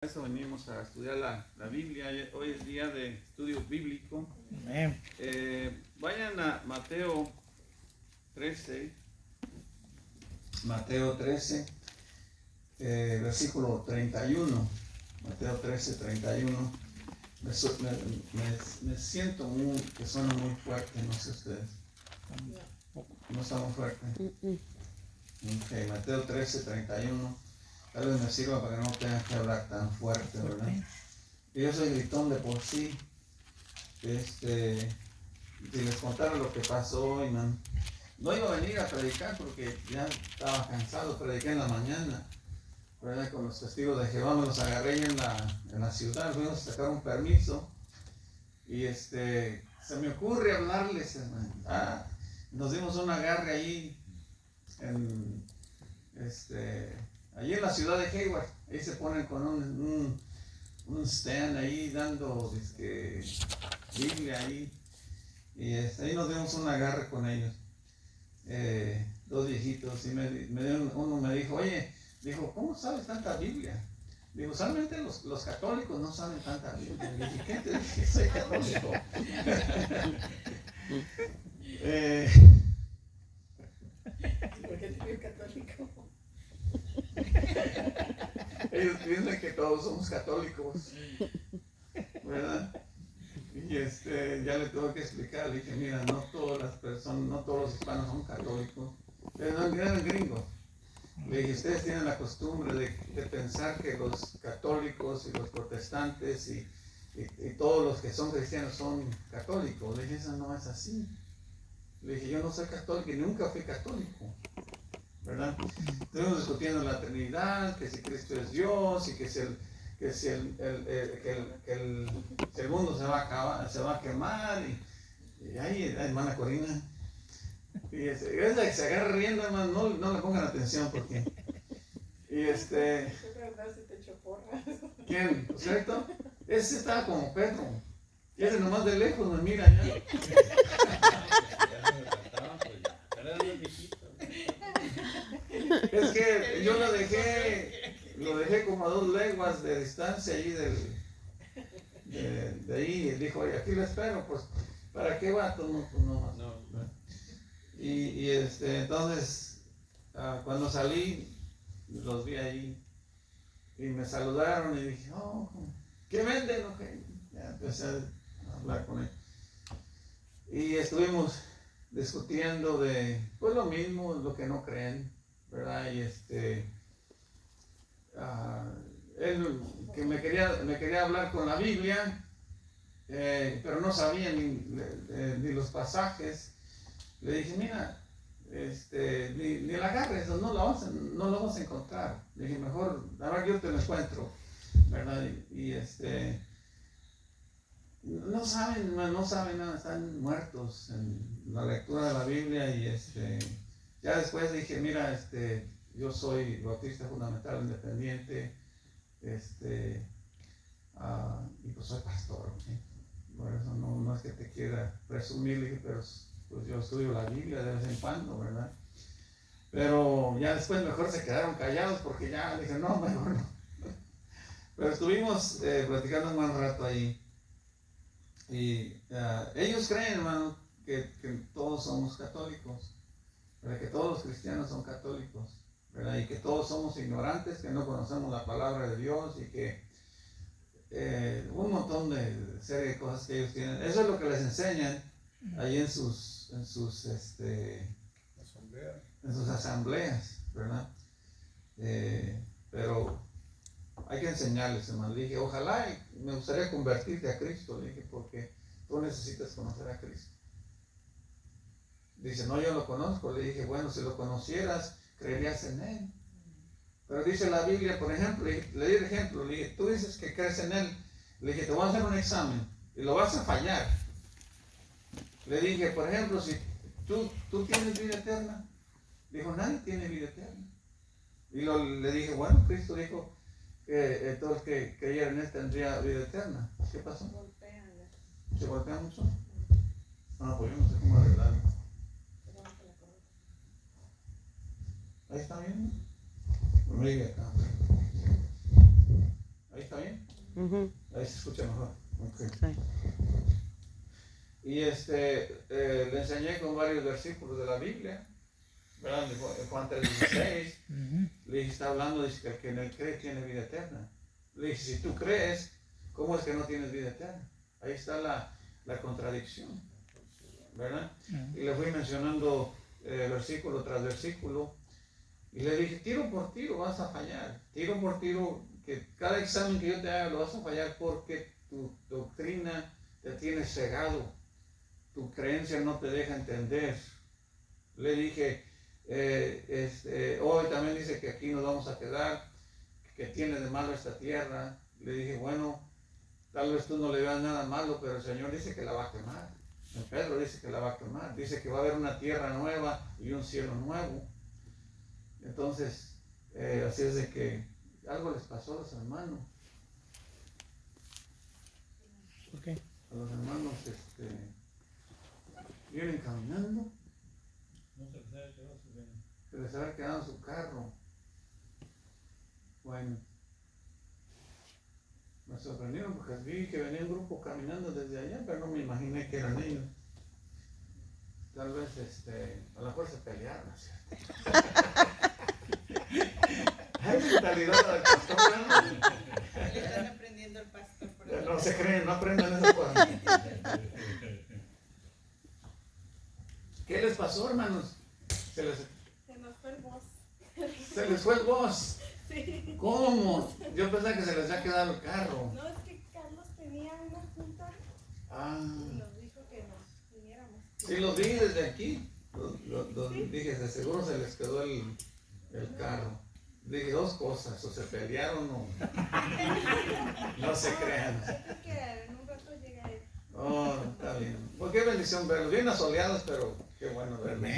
Eso venimos a estudiar la Biblia. Hoy es día de estudio bíblico. Amén. Vayan a Mateo 13. Mateo 13, versículo 31. Mateo 13, 31. Me siento que suena muy fuerte, no sé ustedes. No está muy fuerte. Ok, Mateo 13, 31. Tal vez me sirva para que no tenga que hablar tan fuerte, ¿verdad? Yo soy gritón de por sí. Si les contara lo que pasó hoy, no iba a venir a predicar porque ya estaba cansado. Prediqué en la mañana, ¿verdad? Con los testigos de Jehová me los agarré en la ciudad. Fuimos a sacar un permiso y se me ocurre hablarles, hermano. Nos dimos un agarre ahí allí en la ciudad de Hayward. Ahí se ponen con un stand ahí dando Biblia ahí. Y ahí nos dimos un agarre con ellos. Dos viejitos. Y uno me dijo, oye, ¿cómo sabes tanta Biblia? Digo, usualmente los católicos no saben tanta Biblia. Y dije, ¿qué te dije? Soy católico. ¿Por qué te digo católico? Ellos piensan que todos somos católicos, ¿verdad? Y ya le tuve que explicar, le dije, mira, no todas las personas, no todos los hispanos son católicos, pero no eran gringos. Le dije, ustedes tienen la costumbre de pensar que los católicos y los protestantes y todos los que son cristianos son católicos. Le dije, eso no es así. Le dije, yo no soy católico y nunca fui católico, ¿verdad? Estuvimos discutiendo la Trinidad, que si Cristo es Dios y que si el mundo se va a acabar, se va a quemar y ahí, hermana Corina, y se agarra riendo, hermano, no le pongan atención porque Es verdad, se te echó porras. ¿quién? ¿Cierto? Ese estaba como Pedro, y ese nomás de lejos me mira ya. Es que yo lo dejé como a 2 leguas de distancia ahí de ahí, y dijo, oye, aquí lo espero, pues, ¿para qué va? Pues no. Y entonces, cuando salí, los vi ahí, y me saludaron, y dije, oh, ¿qué venden? Okay. Ya empecé a hablar con él. Y estuvimos discutiendo de, pues lo mismo, lo que no creen, ¿verdad? Y él que me quería hablar con la Biblia, pero no sabía ni los pasajes. Le dije, mira, ni la agarres, no lo vas a encontrar. Le dije, mejor, a ver, yo te lo encuentro, ¿verdad? Y no saben nada, están muertos en la lectura de la Biblia. Y ya después dije, mira, yo soy bautista fundamental independiente, y pues soy pastor, ¿sí? Por eso no es que te quiera presumir, pero pues yo estudio la Biblia de vez en cuando, ¿verdad? Pero ya después mejor se quedaron callados porque ya dije, no, mejor no. Pero estuvimos platicando un buen rato ahí. Y ellos creen, hermano, que todos somos católicos, ¿verdad? Que todos los cristianos son católicos, ¿verdad? Y que todos somos ignorantes, que no conocemos la palabra de Dios y que un montón de serie de cosas que ellos tienen. Eso es lo que les enseñan ahí en sus asambleas, ¿verdad? Pero hay que enseñarles, hermano. Le dije, ojalá me gustaría convertirte a Cristo, le dije, porque tú necesitas conocer a Cristo. Dice, no, yo lo conozco. Le dije, bueno, si lo conocieras, creerías en Él. Pero dice la Biblia, por ejemplo, le di el ejemplo, le dije, tú dices que crees en Él. Le dije, te voy a hacer un examen y lo vas a fallar. Le dije, por ejemplo, si tú tienes vida eterna. Dijo, nadie tiene vida eterna. Y le dije, bueno, Cristo dijo que todo el que creyera en Él tendría vida eterna. ¿Qué pasó? ¿Se golpea mucho? No, pues yo no sé cómo arreglarlo. Ahí está bien. Ahí está Ahí se escucha mejor. Okay. Sí. Y le enseñé con varios versículos de la Biblia, ¿verdad? Juan 3:16, le dije, está hablando, dice que el que en él cree tiene vida eterna. Le dije, si tú crees, ¿cómo es que no tienes vida eterna? Ahí está la contradicción, ¿verdad? Y le fui mencionando versículo tras versículo, y le dije, tiro por tiro vas a fallar, tiro por tiro, que cada examen que yo te haga lo vas a fallar porque tu doctrina te tiene cegado, tu creencia no te deja entender. Le dije, hoy también dice que aquí nos vamos a quedar, que tiene de malo esta tierra. Le dije, bueno, tal vez tú no le veas nada malo, pero el Señor dice que la va a quemar. El Pedro dice que la va a quemar, dice que va a haber una tierra nueva y un cielo nuevo. Entonces, así es de que algo les pasó a los hermanos. ¿Por qué? A los hermanos vienen caminando. No se les haya quedado su bien. Se les había quedado su carro. Bueno, me sorprendieron porque vi que venía un grupo caminando desde allá, pero no me imaginé que eran ellos. Tal vez a lo mejor se pelearon, ¿cierto? Hay mentalidad del pastor, ¿no? Le están aprendiendo el pastor. No se creen, no aprendan eso por mí. ¿Qué les pasó, hermanos? Se nos fue el voz. Se les fue el voz. Sí. ¿Cómo? Yo pensaba que se les había quedado el carro. No, es que Carlos tenía una junta y nos dijo que nos viniéramos. Sí, los vi desde aquí. Dije, de seguro se les quedó el carro. Dije dos cosas, o se pelearon o no se crean. Yo creo que en un rato llegaré. Oh, está bien. Pues qué bendición verlos. Bien asoleados, pero qué bueno verlos.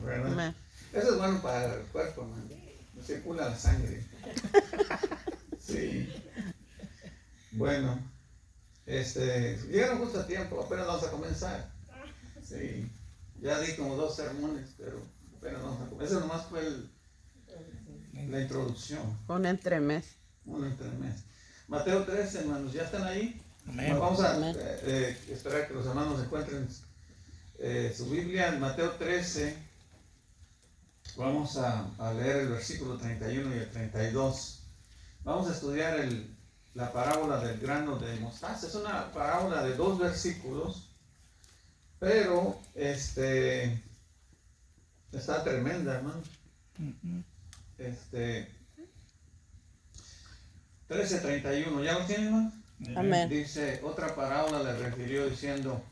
¿Verdad? Eso es bueno para el cuerpo, man. Circula la sangre. Sí. Bueno, llegaron justo a tiempo, apenas vamos a comenzar. Sí. Ya di como 2 sermones, pero apenas vamos a comenzar. Eso nomás fue la introducción. Un entremés. Un entremés. Mateo 13, hermanos, ¿ya están ahí? Amén. Vamos a esperar que los hermanos encuentren su Biblia. En Mateo 13, vamos a leer el versículo 31 y el 32. Vamos a estudiar la parábola del grano de mostaza. Es una parábola de 2 versículos, pero está tremenda, hermano. 13:31, ¿ya lo tienen, hermano? Amén. Dice, otra parábola le refirió diciendo,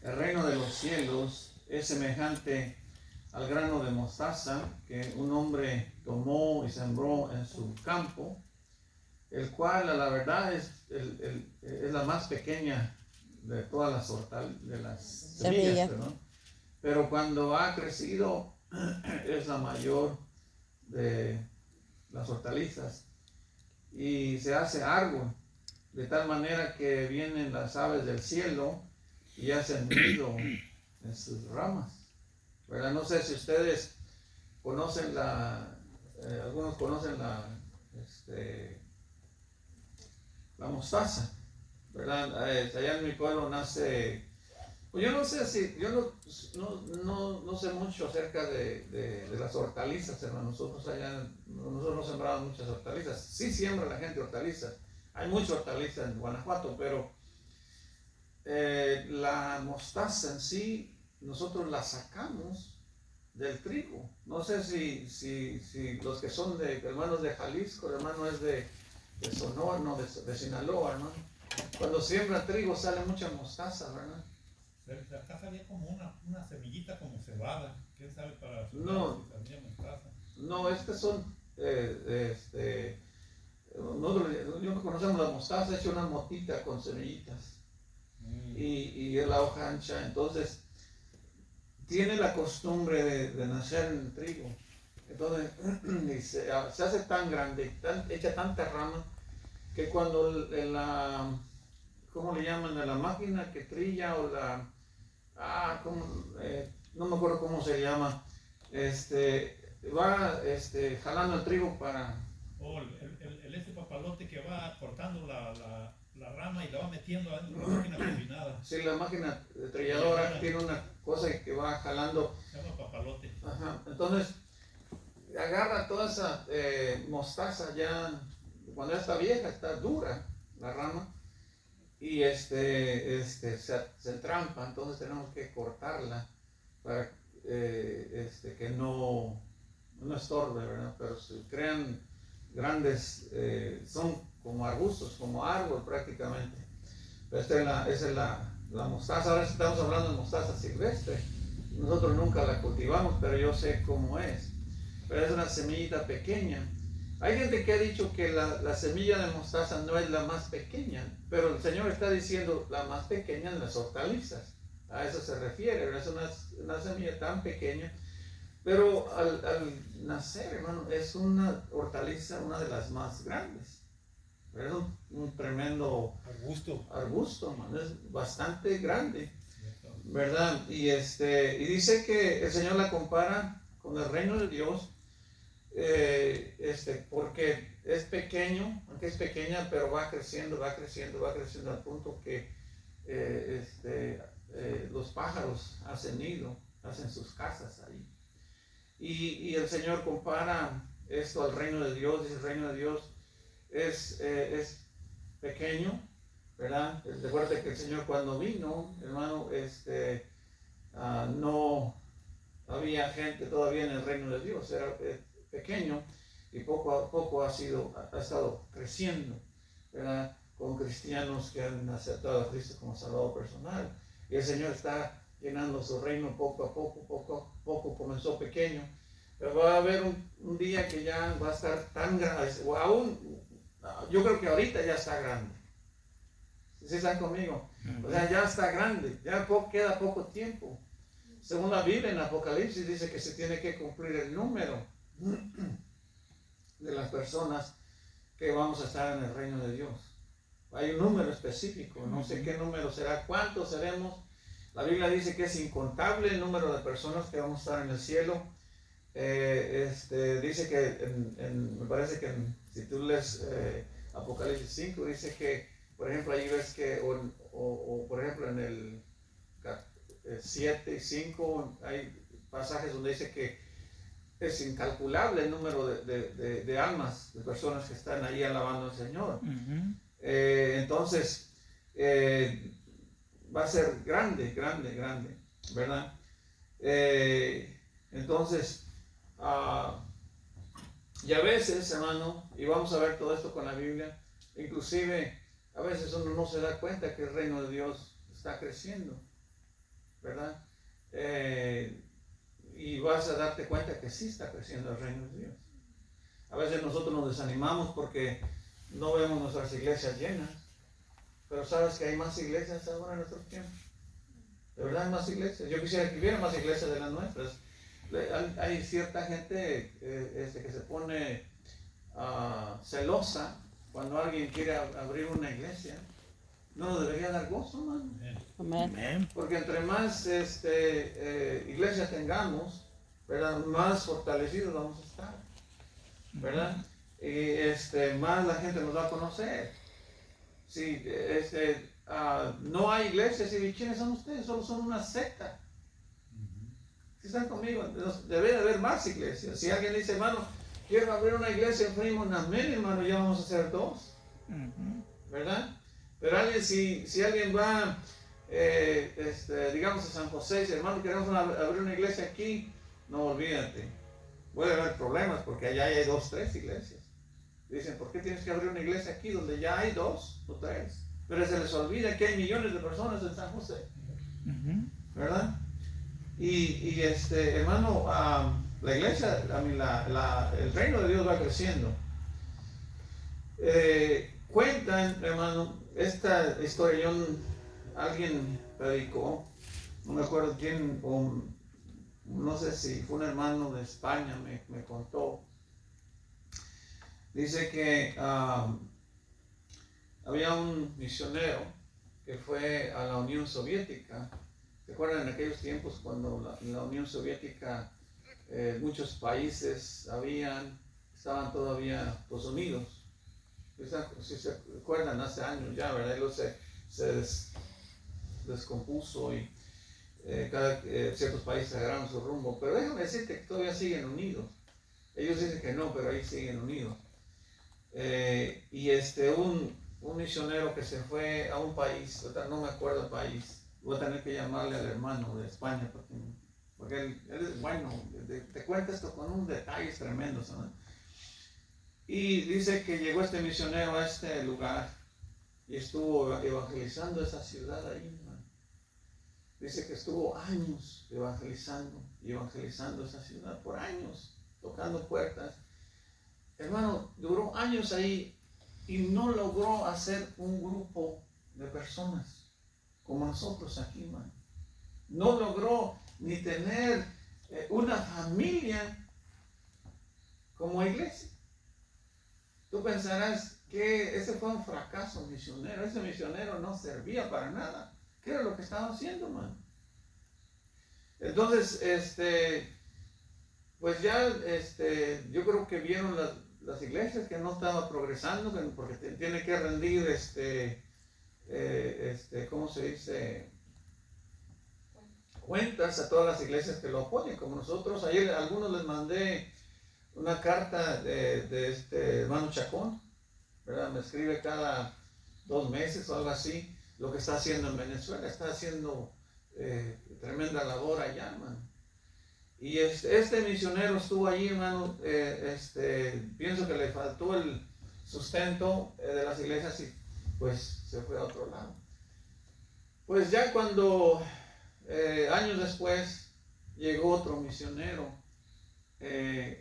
el reino de los cielos es semejante al grano de mostaza que un hombre tomó y sembró en su campo, el cual a la verdad es la más pequeña de todas las semillas, ¿no? Pero cuando ha crecido es la mayor de las hortalizas y se hace árbol, de tal manera que vienen las aves del cielo y hacen nido en sus ramas, ¿verdad? No sé si ustedes conocen algunos conocen la mostaza, ¿verdad? Allá en mi pueblo nace, pues yo no sé no sé mucho acerca de las hortalizas, hermano. Nosotros no sembramos muchas hortalizas. Sí siembra la gente hortalizas. Hay mucha hortaliza en Guanajuato, pero la mostaza en sí, nosotros la sacamos del trigo. No sé si los que son hermanos de Jalisco, el hermano es de Sonora, no, de Sinaloa, hermano. Cuando siembra trigo sale mucha mostaza, ¿verdad? Acá salía como una semillita como cebada. ¿Quién sabe para su No. si salía mostaza? No, son nosotros no conocemos la mostaza, hecho una motita con semillitas y es la hoja ancha, entonces tiene la costumbre de nacer en el trigo, entonces se hace tan grande, echa tanta rama que cuando ¿cómo le llaman? A la máquina que trilla o no me acuerdo cómo se llama, va jalando el trigo para... O ese papalote que va cortando la rama y la va metiendo adentro de la máquina combinada. Sí, la máquina trilladora tiene una cosa que va jalando. Se llama papalote. Ajá. Entonces, agarra toda esa mostaza ya, cuando ya está vieja, está dura la rama, y se trampa, entonces tenemos que cortarla para que no estorbe, ¿verdad? Pero se crean grandes, son como arbustos, como árbol prácticamente. Esa es la mostaza. Ahora estamos hablando de mostaza silvestre. Nosotros nunca la cultivamos, pero yo sé cómo es. Pero es una semillita pequeña. Hay gente que ha dicho que la semilla de mostaza no es la más pequeña, pero el Señor está diciendo la más pequeña de las hortalizas. A eso se refiere, es una semilla tan pequeña, pero al nacer, hermano, es una hortaliza, una de las más grandes. Es un tremendo arbusto, hermano, es bastante grande, ¿verdad? Y dice que el Señor la compara con el reino de Dios, porque es pequeño, aunque es pequeña, pero va creciendo al punto que los pájaros hacen nido, hacen sus casas ahí. Y el Señor compara esto al reino de Dios. Dice: el reino de Dios es pequeño, ¿verdad? Recuerda que el Señor, cuando vino, hermano, no había gente todavía en el reino de Dios, era pequeño, y poco a poco ha estado creciendo, ¿verdad? Con cristianos que han aceptado a Cristo como Salvador personal. Y el Señor está llenando su reino poco a poco. Comenzó pequeño, pero va a haber un día que ya va a estar tan grande, o aún, yo creo que ahorita ya está grande. ¿Sí están conmigo? O sea, ya está grande, ya queda poco tiempo. Según la Biblia, en Apocalipsis dice que se tiene que cumplir el número de las personas que vamos a estar en el reino de Dios. Hay un número específico, no sé qué número será, cuántos seremos. La Biblia dice que es incontable el número de personas que vamos a estar en el cielo. Dice que, me parece que si tú lees Apocalipsis 5, dice que, por ejemplo, ahí ves que, o por ejemplo en el 7 y 5, hay pasajes donde dice que es incalculable el número de almas, de personas que están ahí alabando al Señor. Entonces, va a ser grande, ¿verdad? Entonces, y a veces, hermano, y vamos a ver todo esto con la Biblia, inclusive a veces uno no se da cuenta que el reino de Dios está creciendo, ¿verdad? Y vas a darte cuenta que sí está creciendo el reino de Dios. A veces nosotros nos desanimamos porque no vemos nuestras iglesias llenas, pero sabes que hay más iglesias ahora en nuestros tiempos. De verdad hay más iglesias. Yo quisiera que hubiera más iglesias de las nuestras. Hay cierta gente que se pone celosa cuando alguien quiere abrir una iglesia. No nos debería dar gozo, hermano. Amén. Porque entre más iglesias tengamos, ¿verdad?, más fortalecidos vamos a estar, ¿verdad? Y más la gente nos va a conocer. Si no hay iglesias, ¿y quiénes son ustedes? Solo son una secta. Si están conmigo, debe de haber más iglesias. Si alguien dice: hermano, quiero abrir una iglesia en Fremont, amén, hermano, ya vamos a hacer dos, ¿verdad? Pero si alguien va, digamos, a San José y dice: hermano, queremos abrir una iglesia aquí, no, olvídate, puede haber problemas porque allá hay 2 o 3 iglesias. Dicen: ¿por qué tienes que abrir una iglesia aquí donde ya hay 2 o 3? Pero se les olvida que hay millones de personas en San José, ¿verdad? Y hermano, la iglesia, el reino de Dios va creciendo. Cuentan, hermano, esta historia, alguien predicó, no me acuerdo quién, no sé si fue un hermano de España, me contó. Dice que había un misionero que fue a la Unión Soviética. ¿Se acuerdan en aquellos tiempos cuando la Unión Soviética, muchos países estaban todavía unidos? si se acuerdan, hace años ya, ¿verdad? Y luego se descompuso y ciertos países agarraron su rumbo. Pero déjame decirte que todavía siguen unidos. Ellos dicen que no, pero ahí siguen unidos. Y un misionero que se fue a un país, no me acuerdo el país, voy a tener que llamarle al hermano de España porque él es bueno, te cuenta esto con un detalles tremendos, ¿no? Y dice que llegó este misionero a este lugar y estuvo evangelizando esa ciudad ahí, ¿no? Dice que estuvo años evangelizando esa ciudad, por años, tocando puertas. Hermano, duró años ahí y no logró hacer un grupo de personas como nosotros aquí, man. No logró ni tener una familia como iglesia. Tú pensarás que ese fue un fracaso misionero. Ese misionero no servía para nada. ¿Qué era lo que estaba haciendo, man? Entonces, pues ya, yo creo que vieron las iglesias que no estaba progresando, porque tiene que rendir, ¿cómo se dice? Cuentas a todas las iglesias que lo apoyen, como nosotros. Ayer a algunos les mandé una carta de este hermano Chacón, ¿verdad? Me escribe cada 2 meses o algo así, lo que está haciendo en Venezuela. Está haciendo tremenda labor allá, man. Y este misionero estuvo allí, hermano. Pienso que le faltó el sustento de las iglesias y pues se fue a otro lado. Pues ya cuando años después llegó otro misionero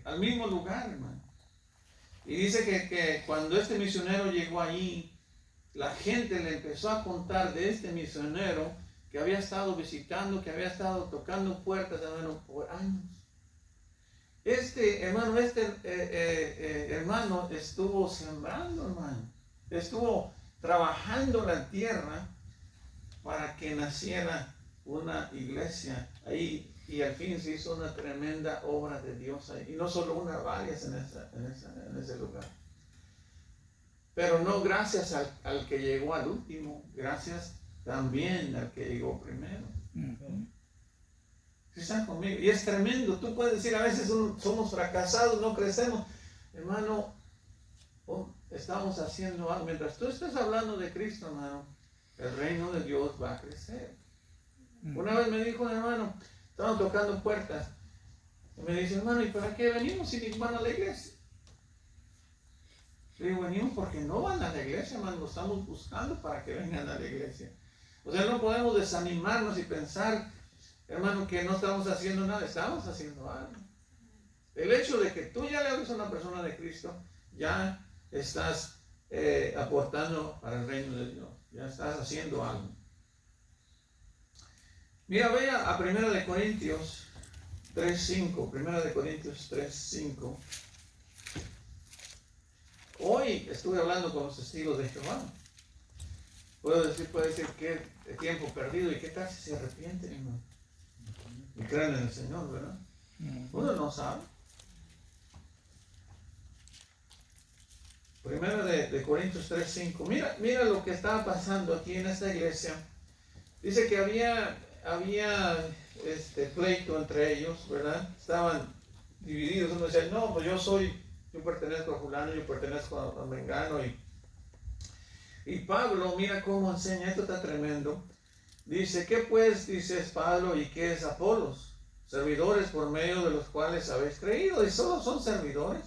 al mismo lugar, hermano. Y dice que cuando este misionero llegó allí, la gente le empezó a contar de este misionero que había estado visitando, que había estado tocando puertas, hermano, por años. Hermano estuvo sembrando, hermano. Estuvo trabajando la tierra para que naciera una iglesia ahí, y al fin se hizo una tremenda obra de Dios ahí. Y no solo una, varias en ese lugar. Pero no gracias al que llegó al último, gracias también al que llegó primero. ¿Sí están conmigo? Y es tremendo. Tú puedes decir, a veces somos fracasados, no crecemos. Hermano, estamos haciendo algo. Mientras tú estés hablando de Cristo, hermano, el reino de Dios va a crecer. Una vez me dijo un hermano, estaban tocando puertas, y me dice, hermano, ¿y para qué venimos si ni van a la iglesia? Le digo, venimos porque no van a la iglesia, hermano, lo estamos buscando para que vengan a la iglesia. O sea, no podemos desanimarnos y pensar, hermano, que no estamos haciendo nada. Estamos haciendo algo. El hecho de que tú ya le hables a una persona de Cristo, ya estás aportando para el reino de Dios. Ya estás haciendo algo. Mira, vea a 1 de Corintios 3:5. 1 de Corintios 3:5. Hoy estuve hablando con los testigos de Jehová. Puede decir que tiempo perdido, y qué tal si se arrepienten, hermano, y creen en el Señor, ¿verdad? Uno no sabe. 1 de Corintios 3:5. Mira lo que estaba pasando aquí en esta iglesia. Dice que había pleito entre ellos, ¿verdad? Estaban divididos. Uno decía, no, pues yo pertenezco a fulano, yo pertenezco a mengano. Y Pablo, mira cómo enseña, esto está tremendo. Dice, ¿qué pues dices Pablo y qué es Apolos? Servidores por medio de los cuales habéis creído, y solo son servidores.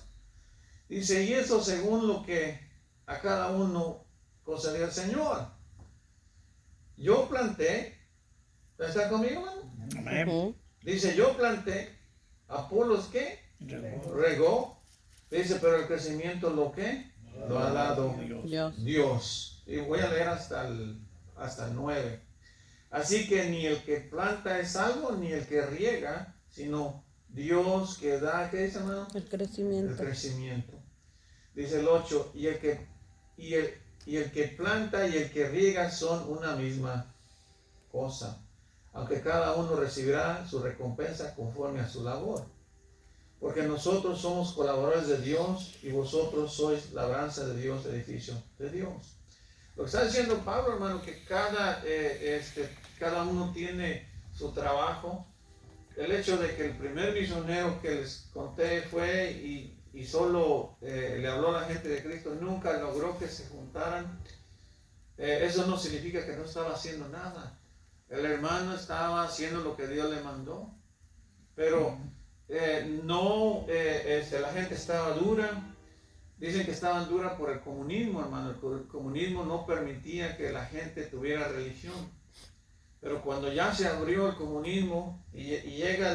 Dice, y eso según lo que a cada uno concedió el Señor. Yo planté, ¿está conmigo, hermano? Dice, yo planté, Apolos, ¿qué? Regó. Dice, pero el crecimiento, ¿lo qué? Lo ha dado Dios. Y voy a leer hasta el 9. Así que ni el que planta es algo, ni el que riega, sino Dios que da, ¿qué dice, hermano? El crecimiento. El crecimiento. Dice el 8, y el que planta y el que riega son una misma cosa, aunque cada uno recibirá su recompensa conforme a su labor. porque nosotros somos colaboradores de Dios y vosotros sois labranza de Dios, edificio de Dios. Lo que está diciendo Pablo, hermano, que cada uno tiene su trabajo. El hecho de que el primer misionero que les conté fue y solo le habló a la gente de Cristo, nunca logró que se juntaran. Eso no significa que no estaba haciendo nada. El hermano estaba haciendo lo que Dios le mandó, pero la gente estaba dura. Dicen que estaban duras por el comunismo, hermano. El comunismo no permitía que la gente tuviera religión. Pero cuando ya se abrió el comunismo y llega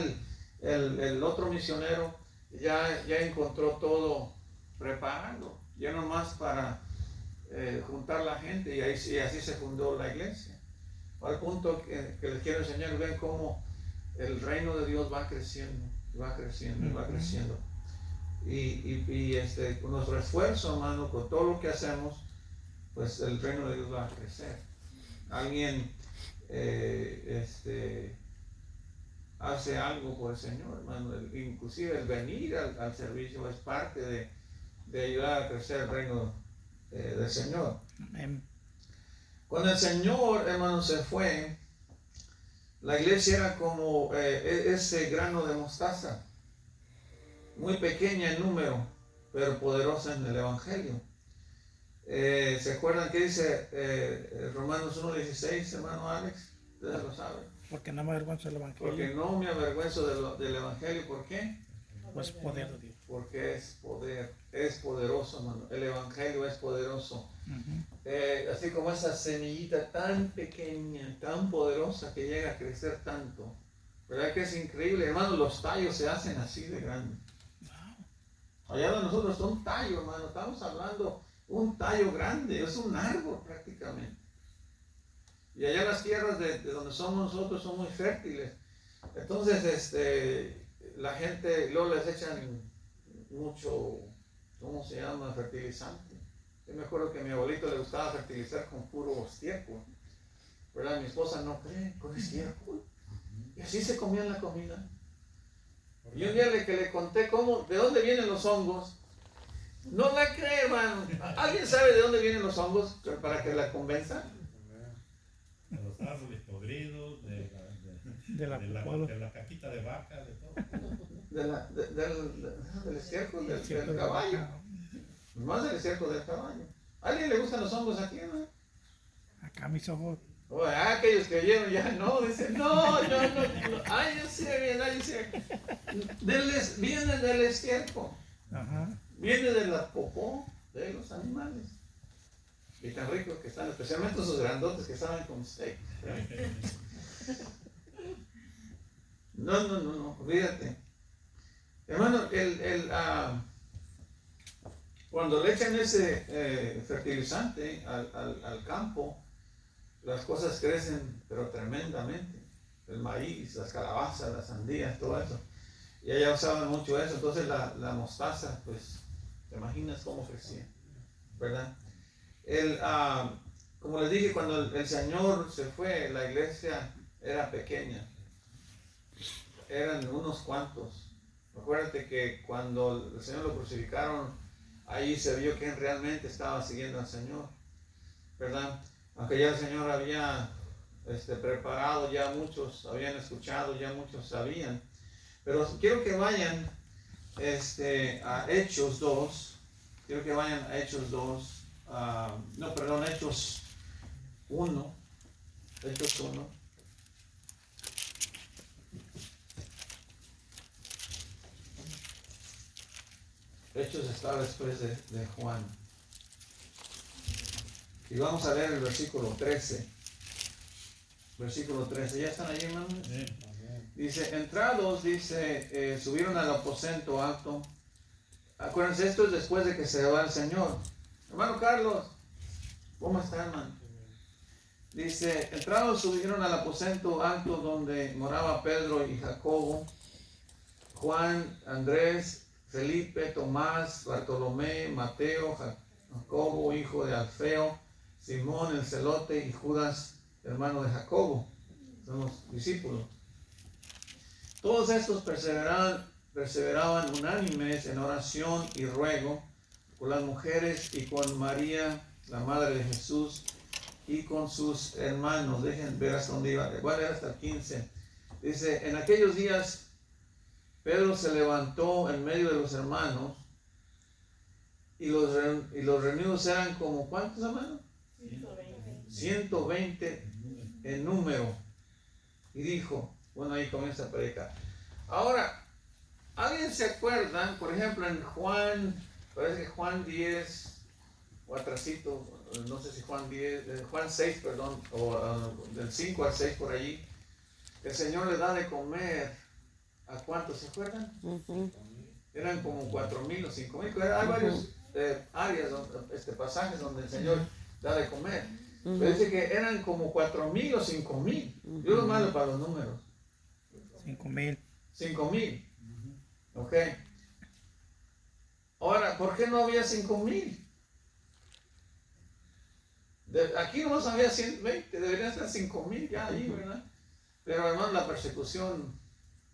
el otro misionero, ya encontró todo preparado, ya nomás para juntar la gente, y así se fundó la iglesia. Al punto que les quiero enseñar, ven cómo el reino de Dios va creciendo, va creciendo, va creciendo. Y con nuestro esfuerzo, hermano, con todo lo que hacemos, pues el reino de Dios va a crecer. Alguien hace algo por el Señor, hermano. Inclusive el venir al servicio es parte de ayudar a crecer el reino del Señor. Amén. Cuando el Señor, hermano, se fue, la iglesia era como ese grano de mostaza, muy pequeña en número, pero poderosa en el Evangelio. ¿Se acuerdan qué dice Romanos 1:16, hermano Alex? Ustedes lo saben. Porque no me avergüenzo del Evangelio. Porque no me avergüenzo del Evangelio. ¿Por qué? Pues poder de Dios. Porque es poder, es poderoso, hermano. El Evangelio es poderoso. Así como esa semillita tan pequeña, tan poderosa, que llega a crecer tanto. ¿Verdad que es increíble? Hermano, los tallos se hacen así de grandes. Allá de nosotros son tallos, hermano. Estamos hablando un tallo grande, es un árbol prácticamente. Y allá las tierras de donde somos nosotros son muy fértiles. Entonces, la gente luego les echan mucho, ¿cómo se llama? Fertilizante. Yo me acuerdo que a mi abuelito le gustaba fertilizar con puro estiércol, ¿verdad? Mi esposa no cree, con estiércol. Y así se comían la comida. Y un día que le conté de dónde vienen los hongos, no la cree, hermano. ¿Alguien sabe de dónde vienen los hongos para que la convenza? De los árboles podridos, De la caquita de vaca, de todo. Del estiércol del caballo. Más del estiércol del caballo. ¿A alguien le gustan los hongos aquí, no? Acá mis ojos. Aquellos que oyeron ya no, dicen, no. Ay, yo sé bien, viene del estiércol. Ajá. Viene de la popó de los animales. Y tan ricos que están, especialmente esos grandotes que saben con steak. No, olvídate. Hermano, cuando le echan ese fertilizante al campo, las cosas crecen, pero tremendamente. El maíz, las calabazas, las sandías, todo eso. Y allá usaban mucho eso. Entonces la mostaza, pues, te imaginas cómo crecía, ¿verdad? Como les dije, cuando el Señor se fue, la iglesia era pequeña. Eran unos cuantos. Acuérdate que cuando el Señor lo crucificaron, ahí se vio quién realmente estaba siguiendo al Señor, ¿verdad? Aunque ya el Señor había preparado, ya muchos habían escuchado, ya muchos sabían. Pero quiero que vayan a Hechos 2. Quiero que vayan a Hechos 2. Hechos 1. Hechos 1. Hechos está después de Juan. Y vamos a leer el versículo 13. Versículo 13. ¿Ya están ahí, hermano? Dice, entrados, subieron al aposento alto. Acuérdense, esto es después de que se va el Señor. Hermano Carlos, ¿cómo está, hermano? Dice, entrados subieron al aposento alto donde moraba Pedro y Jacobo, Juan, Andrés, Felipe, Tomás, Bartolomé, Mateo, Jacobo, hijo de Alfeo, Simón el celote y Judas, hermano de Jacobo. Son los discípulos. Todos estos perseveraban perseveraban unánimes en oración y ruego con las mujeres y con María, la madre de Jesús, y con sus hermanos. Dejen ver hasta dónde iba. Igual era hasta el 15. Dice, en aquellos días Pedro se levantó en medio de los hermanos y los reunidos eran como, ¿cuántos hermanos? 120 en número. Y dijo, bueno, ahí comienza a predicar. Ahora, ¿alguien se acuerda, por ejemplo, en Juan, parece que Juan 10, o atrasito, no sé si Juan 10, Juan 6, perdón, o del 5 al 6 por allí, el Señor le da de comer a cuántos, ¿se acuerdan? Eran como 4,000 o 5,000, hay varios áreas, pasajes donde el Señor da de comer. Pero dice que eran como 4,000 o 5,000. Yo lo malo para los números. 5,000. 5,000. Ok. Ahora, ¿por qué no había 5,000? Aquí nomás había 120, deberían estar 5,000 ya ahí, ¿verdad? Pero además la persecución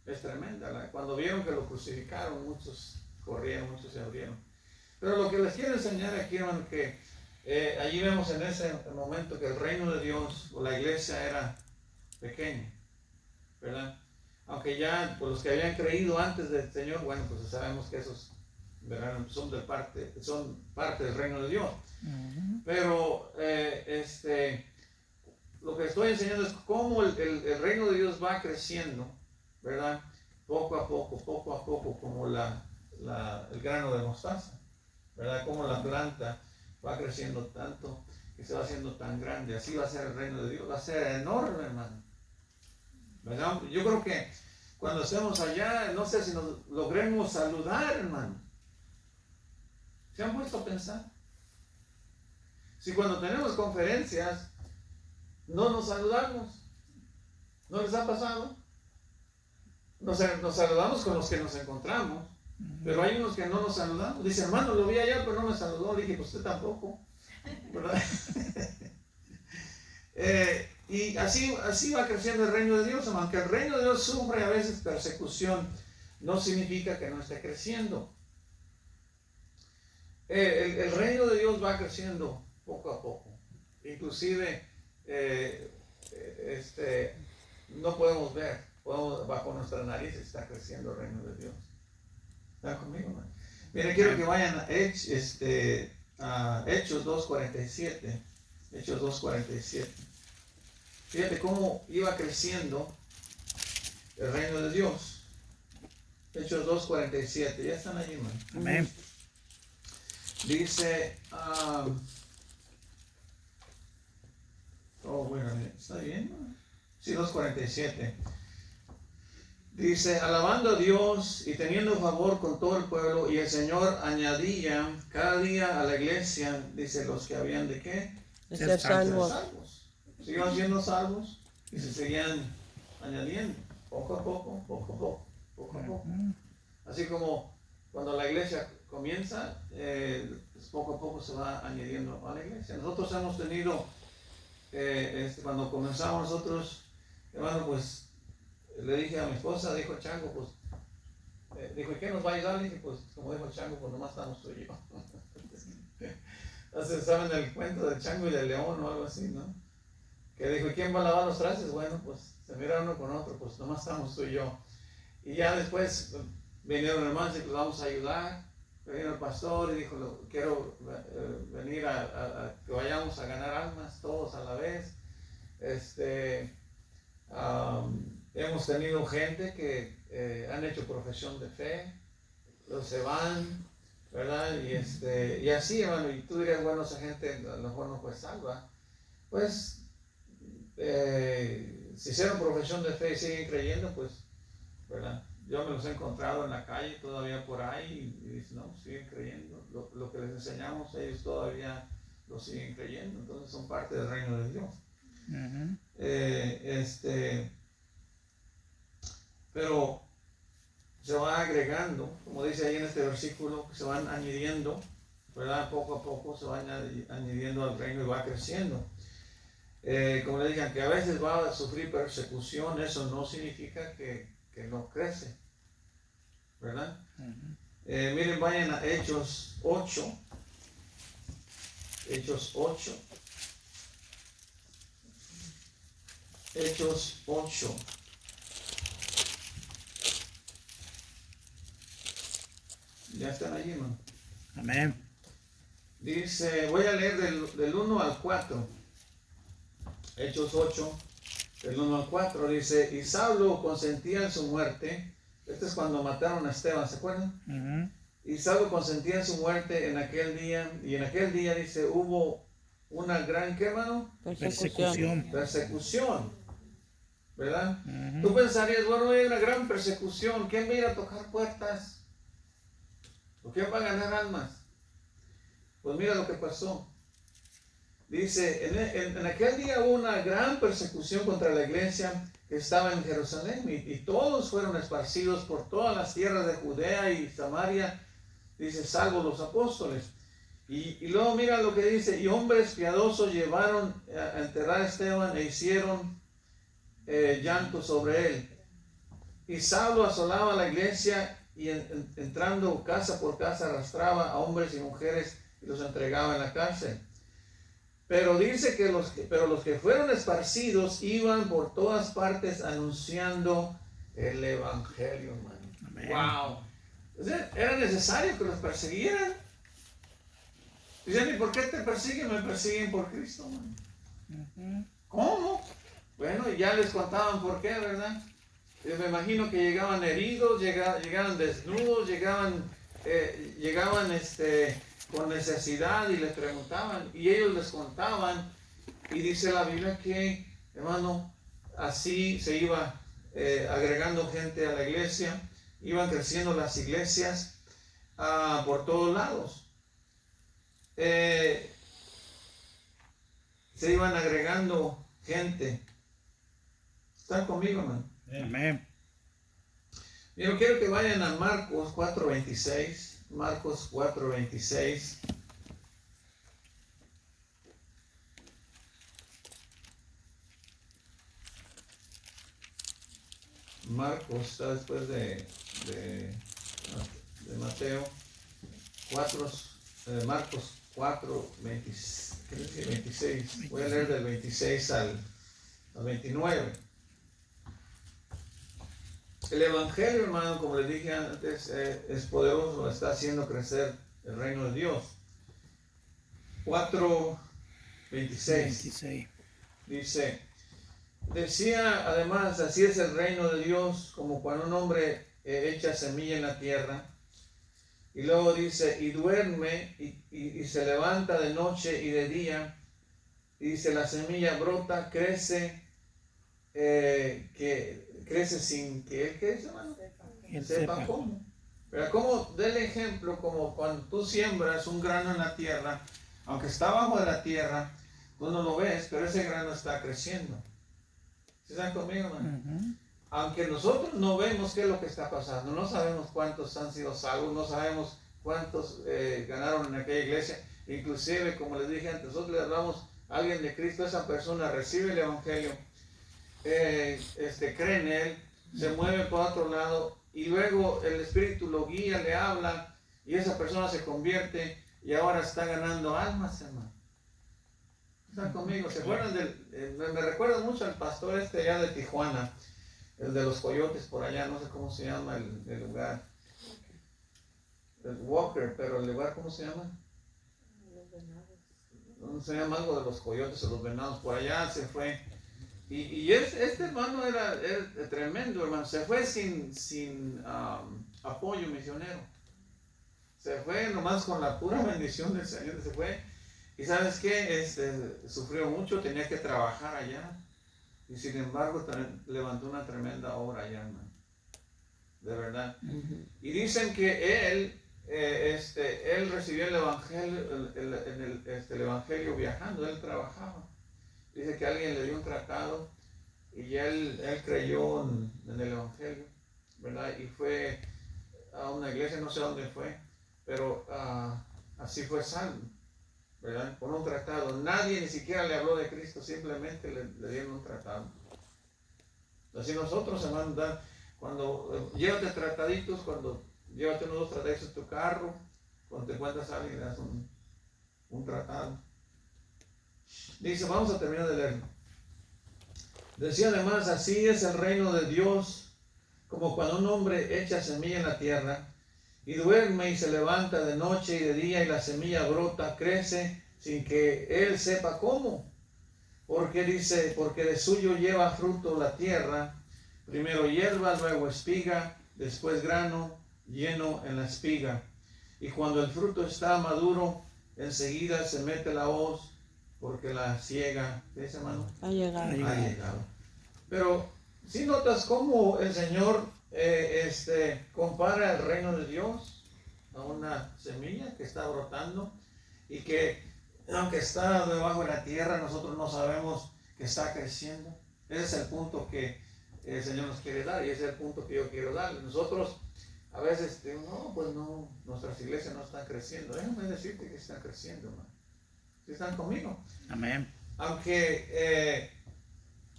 es tremenda, ¿verdad? Cuando vieron que lo crucificaron, muchos corrieron, muchos se abrieron. Pero lo que les quiero enseñar aquí, hermano, que allí vemos en ese momento que el reino de Dios o la iglesia era pequeña, ¿verdad? Aunque ya pues, los que habían creído antes del Señor, bueno, pues sabemos que esos, ¿verdad? son parte del reino de Dios. Pero lo que estoy enseñando es cómo el reino de Dios va creciendo, ¿verdad? Poco a poco, como el grano de mostaza, ¿verdad? Como la planta va creciendo tanto que se va haciendo tan grande. Así va a ser el reino de Dios, va a ser enorme, hermano, ¿verdad? Yo creo que cuando estemos allá, no sé si nos logremos saludar, hermano. ¿Se han puesto a pensar? Si cuando tenemos conferencias no nos saludamos, ¿no les ha pasado? Nos saludamos con los que nos encontramos, pero hay unos que no nos saludamos. Dice, hermano, lo vi allá, pero no me saludó. Le dije, pues usted tampoco, ¿verdad? Y así va creciendo el reino de Dios, aunque el reino de Dios sufre a veces persecución, no significa que no esté creciendo. El reino de Dios va creciendo poco a poco. Inclusive, no podemos ver, bajo nuestras narices está creciendo el reino de Dios. ¿Están conmigo, man? Mira, quiero que vayan a Hechos 2:47. Hechos 2:47. Fíjate cómo iba creciendo el reino de Dios. Hechos 2:47. Ya están allí, man. Amén. Dice, bueno, ¿está bien? Sí, 2:47. Dice, alabando a Dios y teniendo favor con todo el pueblo, y el Señor añadía cada día a la iglesia, dice, los que habían de qué? De ser salvos. Salvos. Siguen siendo salvos y se seguían añadiendo, poco a poco. Así como cuando la iglesia comienza, pues poco a poco se va añadiendo a la iglesia. Nosotros hemos tenido, cuando comenzamos nosotros, hermano, pues le dije a mi esposa, dijo Chango, pues, dijo, ¿y qué nos va a ayudar? Le dije, pues, como dijo Chango, pues nomás estamos tú y yo. Entonces, ¿saben el cuento del Chango y del león o algo así, no? Que dijo, ¿y quién va a lavar los trastes? Bueno, pues, se mira uno con otro, pues nomás estamos tú y yo. Y ya después vinieron hermanos y pues vamos a ayudar. Vino el pastor y dijo, quiero venir a que vayamos a ganar almas todos a la vez. Hemos tenido gente que han hecho profesión de fe, los se van, ¿verdad? Y así, hermano, y tú dirías, bueno, esa gente a lo mejor no fue salva. Pues, si hicieron profesión de fe y siguen creyendo, pues, ¿verdad? Yo me los he encontrado en la calle todavía por ahí y dicen, no, siguen creyendo. Lo que les enseñamos, ellos todavía lo siguen creyendo. Entonces son parte del reino de Dios. Pero se va agregando, como dice ahí en este versículo, que se van añadiendo, ¿verdad? Poco a poco se van añadiendo al reino y va creciendo. Como le dije, que a veces va a sufrir persecución, eso no significa que no crece, ¿verdad? Miren, vayan a Hechos 8. Hechos 8. Hechos 8. Ya están allí, ¿no? Amén. Dice, voy a leer del 1 al 4. Hechos 8, del 1 al 4. Dice, y Saulo consentía en su muerte. Este es cuando mataron a Esteban, ¿se acuerdan? Y Saulo consentía en su muerte en aquel día. Y en aquel día, dice, hubo una gran, ¿qué, hermano? Persecución. Persecución. ¿Verdad? Tú pensarías, bueno, hay una gran persecución. ¿Quién va a ir a tocar puertas? ¿O quién va a ganar almas? Pues mira lo que pasó. Dice, en aquel día hubo una gran persecución contra la iglesia que estaba en Jerusalén y todos fueron esparcidos por todas las tierras de Judea y Samaria, dice, salvo los apóstoles. Y luego mira lo que dice, y hombres piadosos llevaron a enterrar a Esteban e hicieron llanto sobre él. Y Saulo asolaba la iglesia y entrando casa por casa arrastraba a hombres y mujeres y los entregaba en la cárcel. Pero dice que los que fueron esparcidos iban por todas partes anunciando el evangelio, hermano. Amén. Wow. O sea, era necesario que los persiguieran. Dicen, ¿y por qué te persiguen? Me persiguen por Cristo, hermano. ¿Cómo? Bueno, ya les contaban por qué, ¿verdad? Yo me imagino que llegaban heridos, llegaban desnudos, llegaban con necesidad y les preguntaban y ellos les contaban y dice la Biblia que, hermano, así se iba agregando gente a la iglesia, iban creciendo las iglesias por todos lados. Se iban agregando gente. ¿Están conmigo, hermano? Amén. Yo quiero que vayan a Marcos 4:26. Marcos 4:26. Marcos está después de Mateo. Marcos 4:26. Voy a leer del 26 al 29. El evangelio, hermano, como les dije antes, es poderoso, está haciendo crecer el reino de Dios. 4:26 dice, decía además, así es el reino de Dios, como cuando un hombre echa semilla en la tierra, y luego dice, y duerme, y se levanta de noche y de día, y dice, la semilla brota, crece, crece sin que él, ¿qué es, hermano? Sepa cómo. Pero como, del ejemplo, como cuando tú siembras un grano en la tierra, aunque está abajo de la tierra, tú no lo ves, pero ese grano está creciendo. ¿Sí están conmigo, hermano? Aunque nosotros no vemos qué es lo que está pasando, no sabemos cuántos han sido salvos, no sabemos cuántos ganaron en aquella iglesia, inclusive, como les dije antes, nosotros le hablamos a alguien de Cristo, esa persona recibe el evangelio, cree en él, se mueve por otro lado y luego el Espíritu lo guía, le habla y esa persona se convierte y ahora está ganando almas, hermano. ¿Están conmigo? ¿Se acuerdan me recuerda mucho al pastor allá de Tijuana, el de los coyotes por allá, no sé cómo se llama el lugar, el Walker, pero el lugar, ¿cómo se llama? Los venados. No se llama algo de los coyotes o los venados, por allá se fue. Y este hermano era tremendo, hermano. Se fue sin apoyo misionero. Se fue nomás con la pura bendición del Señor. Se fue. Y ¿sabes qué? Sufrió mucho, tenía que trabajar allá. Y sin embargo levantó una tremenda obra allá, hermano. De verdad. Y dicen que él recibió el evangelio, el evangelio viajando. Él trabajaba. Dice que alguien le dio un tratado y él creyó en el evangelio, ¿verdad? Y fue a una iglesia, no sé dónde fue, pero así fue salvo, ¿verdad? Con un tratado. Nadie ni siquiera le habló de Cristo, simplemente le dieron un tratado. Así nosotros, hermano, cuando llévate trataditos, cuando llévate unos 2 trataditos en tu carro, cuando te encuentras a alguien le das un tratado. Dice, vamos a terminar de leerlo. Decía además, así es el reino de Dios, como cuando un hombre echa semilla en la tierra, y duerme y se levanta de noche y de día, y la semilla brota, crece, sin que él sepa cómo. Porque dice, porque de suyo lleva fruto la tierra, primero hierba, luego espiga, después grano lleno en la espiga. Y cuando el fruto está maduro, enseguida se mete la hoz, porque la siega, ¿qué dice, hermano? Ha llegado. Ha llegado. Ha llegado. Pero si notas cómo el Señor compara el reino de Dios a una semilla que está brotando y que aunque está debajo de la tierra, nosotros no sabemos que está creciendo. Ese es el punto que el Señor nos quiere dar y ese es el punto que yo quiero darle. Nosotros a veces decimos, no, pues no, nuestras iglesias no están creciendo. Déjame decirte que están creciendo, hermano. ¿Sí están conmigo? Amén. Aunque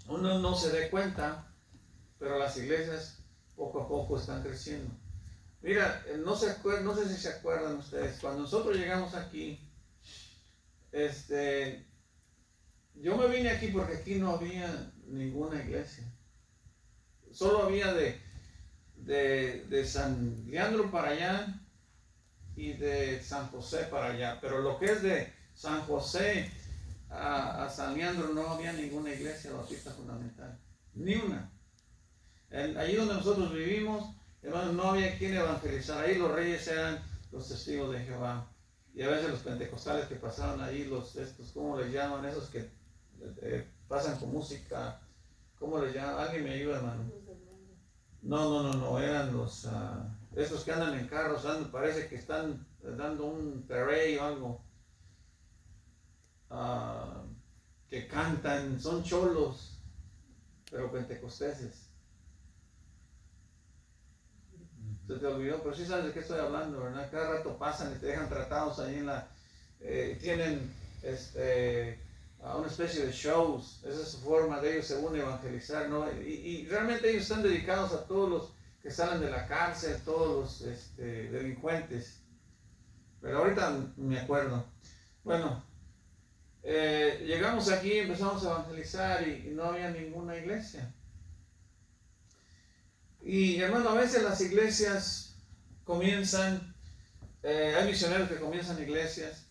uno no se dé cuenta, pero las iglesias poco a poco están creciendo. Mira, no sé si se acuerdan ustedes, cuando nosotros llegamos aquí, yo me vine aquí porque aquí no había ninguna iglesia. Solo había de San Leandro para allá y de San José para allá. Pero lo que es de San José a San Leandro no había ninguna iglesia bautista fundamental. Ni una. Allí donde nosotros vivimos, hermanos, no había quien evangelizar. Ahí los reyes eran los testigos de Jehová. Y a veces los pentecostales que pasaban ahí, ¿cómo les llaman? Esos que pasan con música, ¿cómo les llaman? ¿Alguien me ayuda, hermano? No, eran esos que andan en carros, parece que están dando un parade o algo, que cantan, son cholos, pero pentecosteses. Se te olvidó, pero sí sabes de qué estoy hablando, ¿verdad? Cada rato pasan y te dejan tratados ahí tienen una especie de shows. Esa es su forma de ellos según evangelizar, ¿no? Y realmente ellos están dedicados a todos los que salen de la cárcel, todos los delincuentes. Pero ahorita me acuerdo. Bueno, llegamos aquí, empezamos a evangelizar y no había ninguna iglesia. Y hermano, a veces las iglesias comienzan, hay misioneros que comienzan iglesias,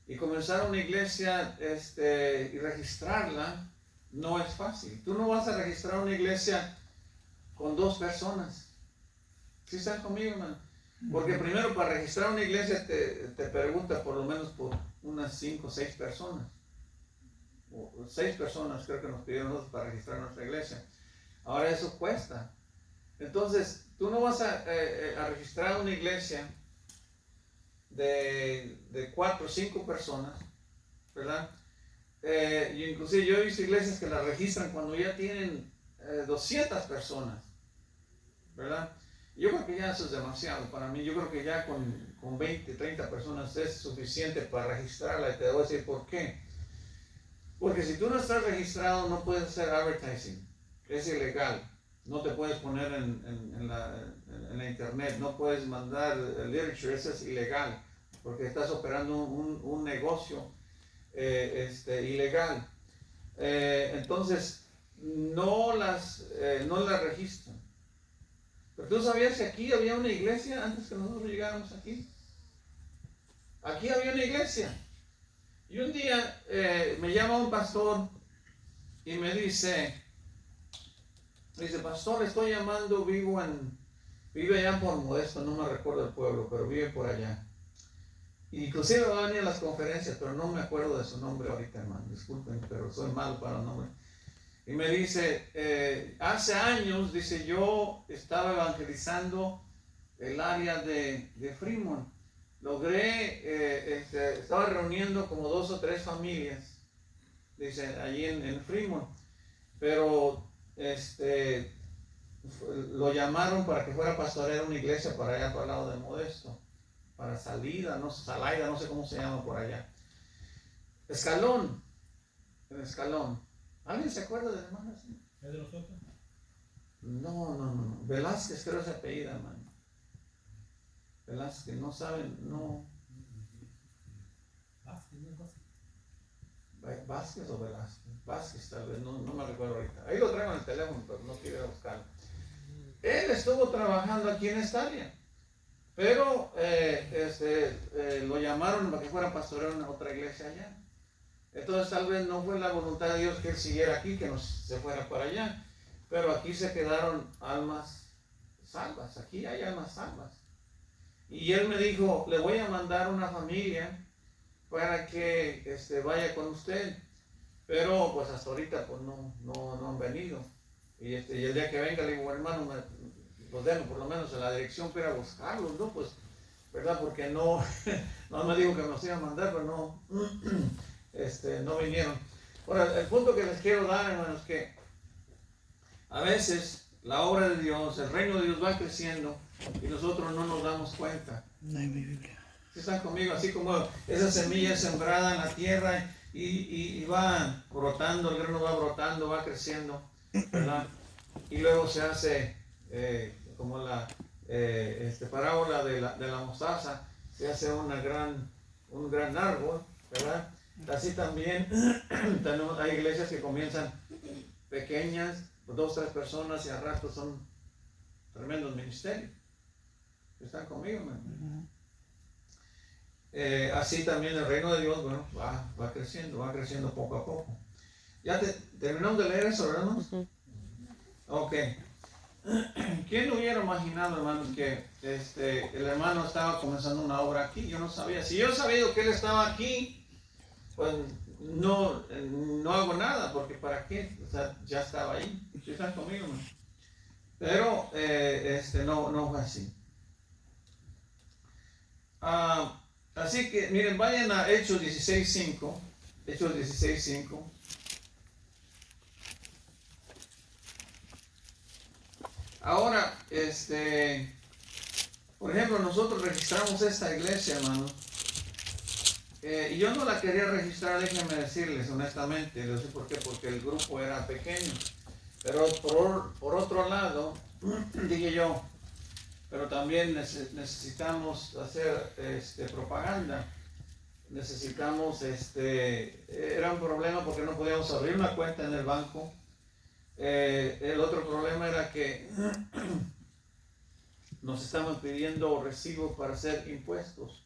y comenzar una iglesia y registrarla no es fácil. Tú no vas a registrar una iglesia con 2 personas. ¿Sí están conmigo, hermano? Porque primero para registrar una iglesia te pregunta por lo menos por unas 5 o 6 personas. O 6 personas creo que nos pidieron nosotros para registrar nuestra iglesia. Ahora eso cuesta. Entonces, tú no vas a registrar una iglesia de 4 o 5 personas, ¿verdad? Y inclusive yo he visto iglesias que las registran cuando ya tienen 200 personas, ¿verdad? Yo creo que ya eso es demasiado para mí. Yo creo que ya con 20, 30 personas es suficiente para registrarla, y te voy a decir por qué. Porque si tú no estás registrado, no puedes hacer advertising, es ilegal. No te puedes poner en la internet, no puedes mandar literature, eso es ilegal, porque estás operando un negocio ilegal. Entonces, no las registran. Pero tú sabías que aquí había una iglesia antes que nosotros llegáramos aquí. Aquí había una iglesia. Y un día me llama un pastor y me dice, pastor, estoy llamando, vive allá por Modesto, no me recuerdo el pueblo, pero vive por allá. Inclusive va a venir a las conferencias, pero no me acuerdo de su nombre ahorita, hermano, disculpen, pero soy malo para el nombre. Y me dice, hace años, dice, yo estaba evangelizando el área de Fremont. Logré, estaba reuniendo como 2 o 3 familias, dice, allí en Fremont, pero lo llamaron para que fuera a pastorear una iglesia para allá, para el lado de Modesto, para Salaida, no sé cómo se llama por allá. Escalón, en Escalón. ¿Alguien se acuerda de hermano? ¿Es de los otros? No. Velázquez creo ese apellido, hermano. Velázquez, no saben, no. Vázquez o Velázquez, Vázquez tal vez, no me recuerdo ahorita. Ahí lo traigo en el teléfono, pero no quiero ir a buscarlo. Él estuvo trabajando aquí en esta área, pero lo llamaron para que fuera pastoreo en otra iglesia allá. Entonces tal vez no fue la voluntad de Dios que él siguiera aquí, que se fuera para allá, pero aquí se quedaron almas salvas, aquí hay almas salvas. Y él me dijo, le voy a mandar una familia para que vaya con usted, pero pues hasta ahorita pues no han venido. Y el día que venga le digo, hermano, pues denme por lo menos en la dirección para ir a buscarlos, ¿no? Pues, ¿verdad? Porque no me dijo que nos iban a mandar, pero no vinieron. Ahora, el punto que les quiero dar, hermanos, es que a veces la obra de Dios, el reino de Dios va creciendo y nosotros no nos damos cuenta. No hay mi Biblia. Si están conmigo, así como esa semilla es sembrada en la tierra y va brotando, el grano va brotando, va creciendo, ¿verdad? Y luego se hace como la parábola de la mostaza, se hace un gran árbol, ¿verdad? Así también hay iglesias que comienzan pequeñas, 2 o 3 personas y al rato son tremendos ministerios. ¿Están conmigo, hermano? Así también el reino de Dios, bueno, va creciendo poco a poco. ¿Ya terminamos de leer eso, verdad, hermanos? Ok. ¿Quién hubiera imaginado, hermanos, que el hermano estaba comenzando una obra aquí? Yo no sabía. Si yo he sabido que él estaba aquí, pues no hago nada, porque ¿para qué? O sea, ya estaba ahí. ¿Sí están conmigo, hermano? Pero no fue así. Así que, miren, vayan a Hechos 16:5. Hechos 16:5. Ahora, por ejemplo, nosotros registramos esta iglesia, hermanos. Y yo no la quería registrar, déjenme decirles honestamente. Les sé por qué, porque el grupo era pequeño. Pero por otro lado, dije yo, pero también necesitamos hacer propaganda. Necesitamos, era un problema porque no podíamos abrir una cuenta en el banco. El otro problema era que nos estaban pidiendo recibos para hacer impuestos.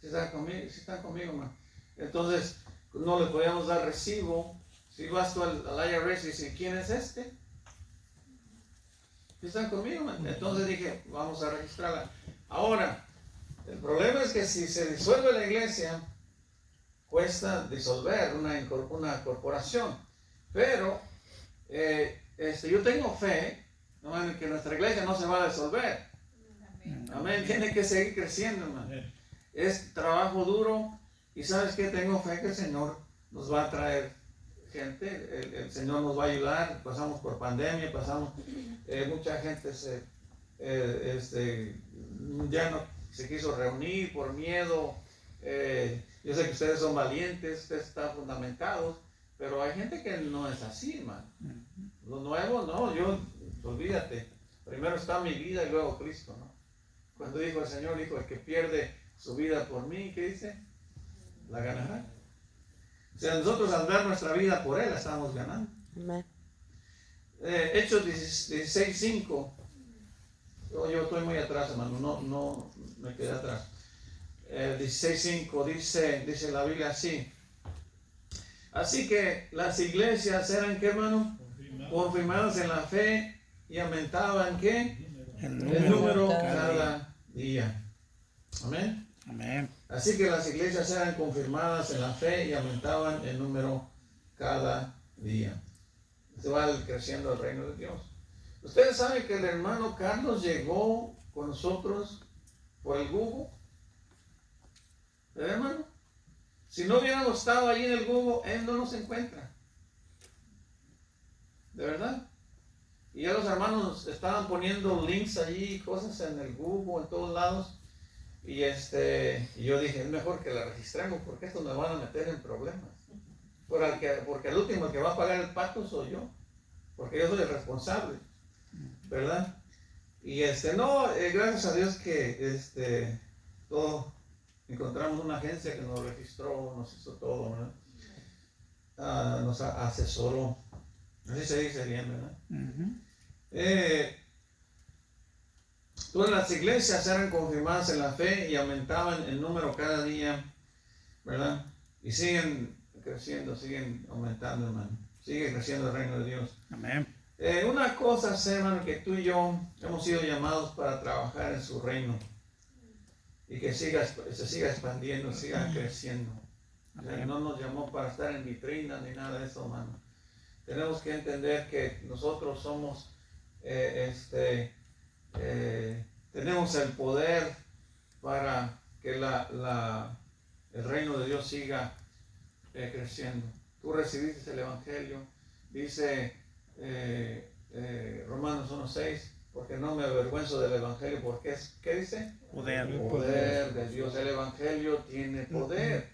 ¿Sí están conmigo, man? Entonces, no le podíamos dar recibo. Si vas tú al IRS y dices, ¿quién es este? ¿Sí están conmigo, man? Entonces dije, vamos a registrarla. Ahora, el problema es que si se disuelve la iglesia, cuesta disolver una corporación. Pero yo tengo fe, ¿no? Que nuestra iglesia no se va a disolver. Amén. Tiene que seguir creciendo, hermano. Es trabajo duro y ¿sabes qué? Tengo fe que el Señor nos va a traer gente, el Señor nos va a ayudar. Pasamos por pandemia, mucha gente ya no se quiso reunir por miedo. Yo sé que ustedes son valientes, ustedes están fundamentados, pero hay gente que no es así, hermano. Lo nuevo, no, olvídate. Primero está mi vida y luego Cristo, ¿no? Cuando dijo el Señor, dijo, el que pierde su vida por mí, ¿qué dice? La ganará. O sea, nosotros al dar nuestra vida por Él, la estamos ganando. Amén. Hechos 16:5. Yo estoy muy atrás, hermano, no me quedé atrás. 16:5 dice la Biblia así. Así que las iglesias eran, ¿qué, hermano? Confirmadas en la fe y aumentaban, ¿qué? El número cada día. Amén. Amén. Así que las iglesias eran confirmadas en la fe y aumentaban el número cada día. Se va creciendo el reino de Dios. Ustedes saben que el hermano Carlos llegó con nosotros por el Google. ¿Verdad, hermano? Si no hubiéramos estado allí en el Google, él no nos encuentra. ¿De verdad? Y ya los hermanos estaban poniendo links allí, cosas en el Google, en todos lados. Y yo dije, es mejor que la registremos porque estos me van a meter en problemas. Porque el último que va a pagar el pato soy yo. Porque yo soy el responsable. ¿Verdad? Y no, gracias a Dios que todo, encontramos una agencia que nos registró, nos hizo todo, ¿verdad? Nos asesoró, así se dice bien, ¿verdad? Todas las iglesias eran confirmadas en la fe y aumentaban el número cada día, ¿verdad? Y siguen creciendo, siguen aumentando, hermano. Sigue creciendo el reino de Dios. Amén. Una cosa sé, hermano, que tú y yo hemos sido llamados para trabajar en su reino y que se siga expandiendo, siga creciendo. O sea, no nos llamó para estar en vitrinas ni nada de eso, hermano. Tenemos que entender que nosotros somos, tenemos el poder para que el reino de Dios siga creciendo. Tú recibiste el Evangelio, dice Romanos 1:6, porque no me avergüenzo del Evangelio, porque ¿qué dice? Poder de Dios. El Evangelio tiene poder.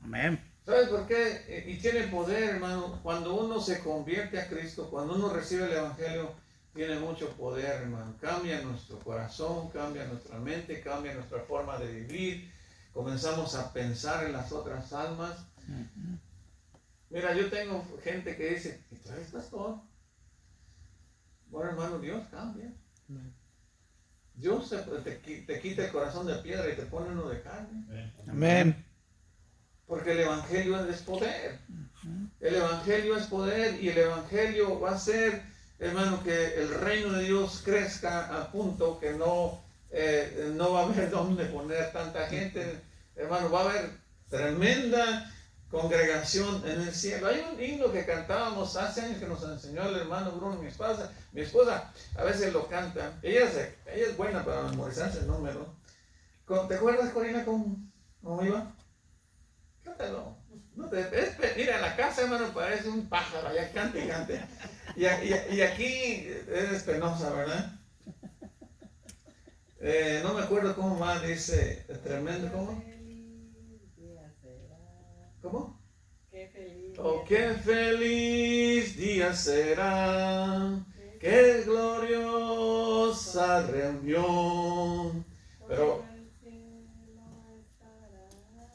Amén. ¿Sabes por qué? Y tiene poder, hermano. Cuando uno se convierte a Cristo, cuando uno recibe el Evangelio, tiene mucho poder, hermano. Cambia nuestro corazón, cambia nuestra mente, cambia nuestra forma de vivir. Comenzamos a pensar en las otras almas. Mira, yo tengo gente que dice, ¿y tú eres pastor? Bueno, hermano, Dios cambia. Dios te quita el corazón de piedra y te pone uno de carne. Amén. Porque el Evangelio es poder. El Evangelio es poder y el Evangelio va a hacer, hermano, que el reino de Dios crezca a punto que no va a haber dónde poner tanta gente. Hermano, va a haber tremenda congregación en el cielo. Hay un himno que cantábamos hace años que nos enseñó el hermano Bruno, mi esposa a veces lo canta. Ella es buena para memorizarse el número. ¿Te acuerdas, Corina, cómo iba? Cántalo. Mira, en la casa, hermano, parece un pájaro, allá cante y cante. Y aquí es penosa, ¿verdad? No me acuerdo cómo más dice, tremendo, ¿cómo? ¿Cómo? Qué feliz. Oh, qué feliz día será, qué gloriosa reunión. Pero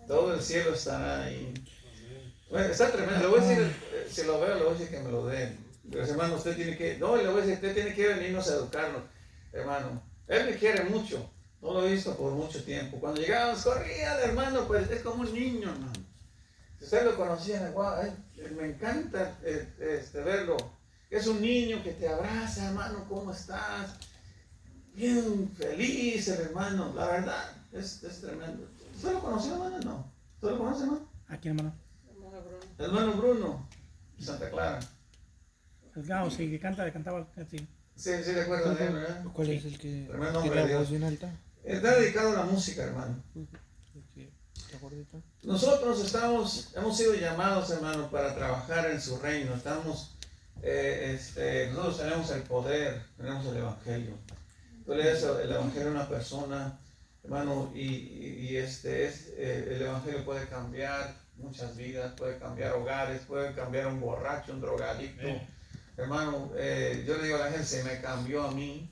todo el cielo estará ahí. Bueno, está tremendo. Le voy a decir, si lo veo, le voy a decir que me lo den. Pero hermano, usted tiene que, no, le voy a decir, usted tiene que venirnos a educarnos, hermano. Él me quiere mucho. No lo he visto por mucho tiempo. Cuando llegábamos, corría el hermano, pues es como un niño, hermano. Si usted lo conocía, me encanta verlo. Es un niño que te abraza, hermano, ¿cómo estás? Bien feliz el hermano, la verdad, es tremendo. ¿Usted lo conoció, hermano? No. ¿Usted lo conoce, hermano? ¿A quién, hermano? Hermano Bruno, Santa Clara. Sí, que cantaba así. Sí, de acuerdo de él, ¿verdad? ¿Cuál es el que Tremendo tiene hombre de la voz Dios. bien alta? Está dedicado a la música, hermano. ¿Está gordito? Nosotros hemos sido llamados, hermano, para trabajar en su reino. Nosotros tenemos el poder, tenemos el Evangelio. Tú le das el Evangelio a una persona, hermano, y el Evangelio puede cambiar muchas vidas, puede cambiar hogares, puede cambiar un borracho, un drogadicto. Hermano, yo le digo a la gente, se me cambió a mí.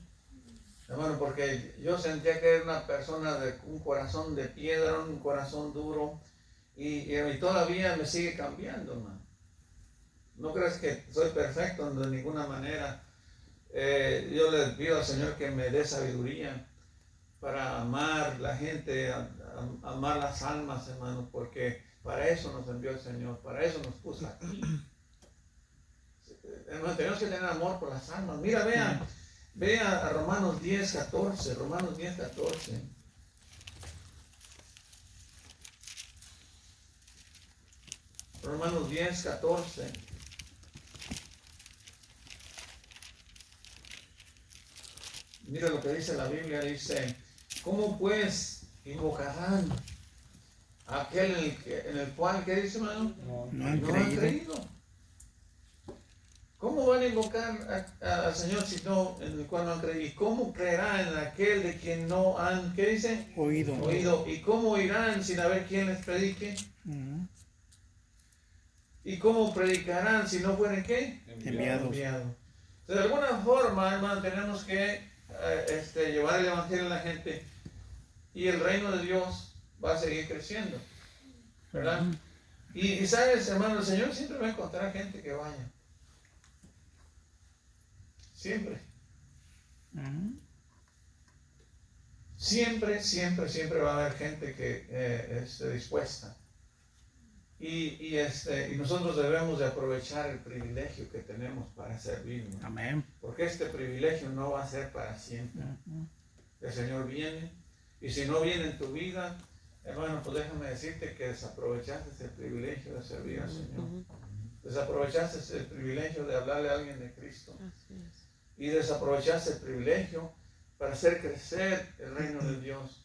Hermano, porque yo sentía que era una persona de un corazón de piedra, un corazón duro, y todavía me sigue cambiando, hermano. No crees que soy perfecto de ninguna manera. Yo le pido al Señor que me dé sabiduría para amar la gente, amar las almas, hermano, porque para eso nos envió el Señor, para eso nos puso aquí. Hermano, tenemos que tener amor por las almas. Mira, vea a Romanos 10:14, Romanos 10:14. Romanos 10:14. Mira lo que dice la Biblia, dice, ¿cómo pues invocarán a aquel en el cual, ¿qué dice, hermano? No han No han creído. creído. ¿Cómo van a invocar al Señor si no, en el cual no han creído? ¿Y cómo creerán en aquel de quien no han, ¿qué dice? Oído. ¿Y cómo irán sin haber quien les predique? Ujú. ¿Y cómo predicarán si no fueren qué? Enviados. Enviados. De alguna forma, hermano, tenemos que llevar el evangelio a la gente y el reino de Dios va a seguir creciendo, ¿verdad? Y sabes, hermano, el Señor siempre va a encontrar gente que vaya. Siempre. Siempre va a haber gente que esté dispuesta. Y nosotros debemos de aprovechar el privilegio que tenemos para servir, ¿no? Amén. Porque este privilegio no va a ser para siempre. El Señor viene, y si no viene en tu vida, hermano, pues déjame decirte que desaprovechaste el privilegio de servir al Señor. Desaprovechaste el privilegio de hablarle a alguien de Cristo. Y desaprovechaste el privilegio para hacer crecer el reino de Dios.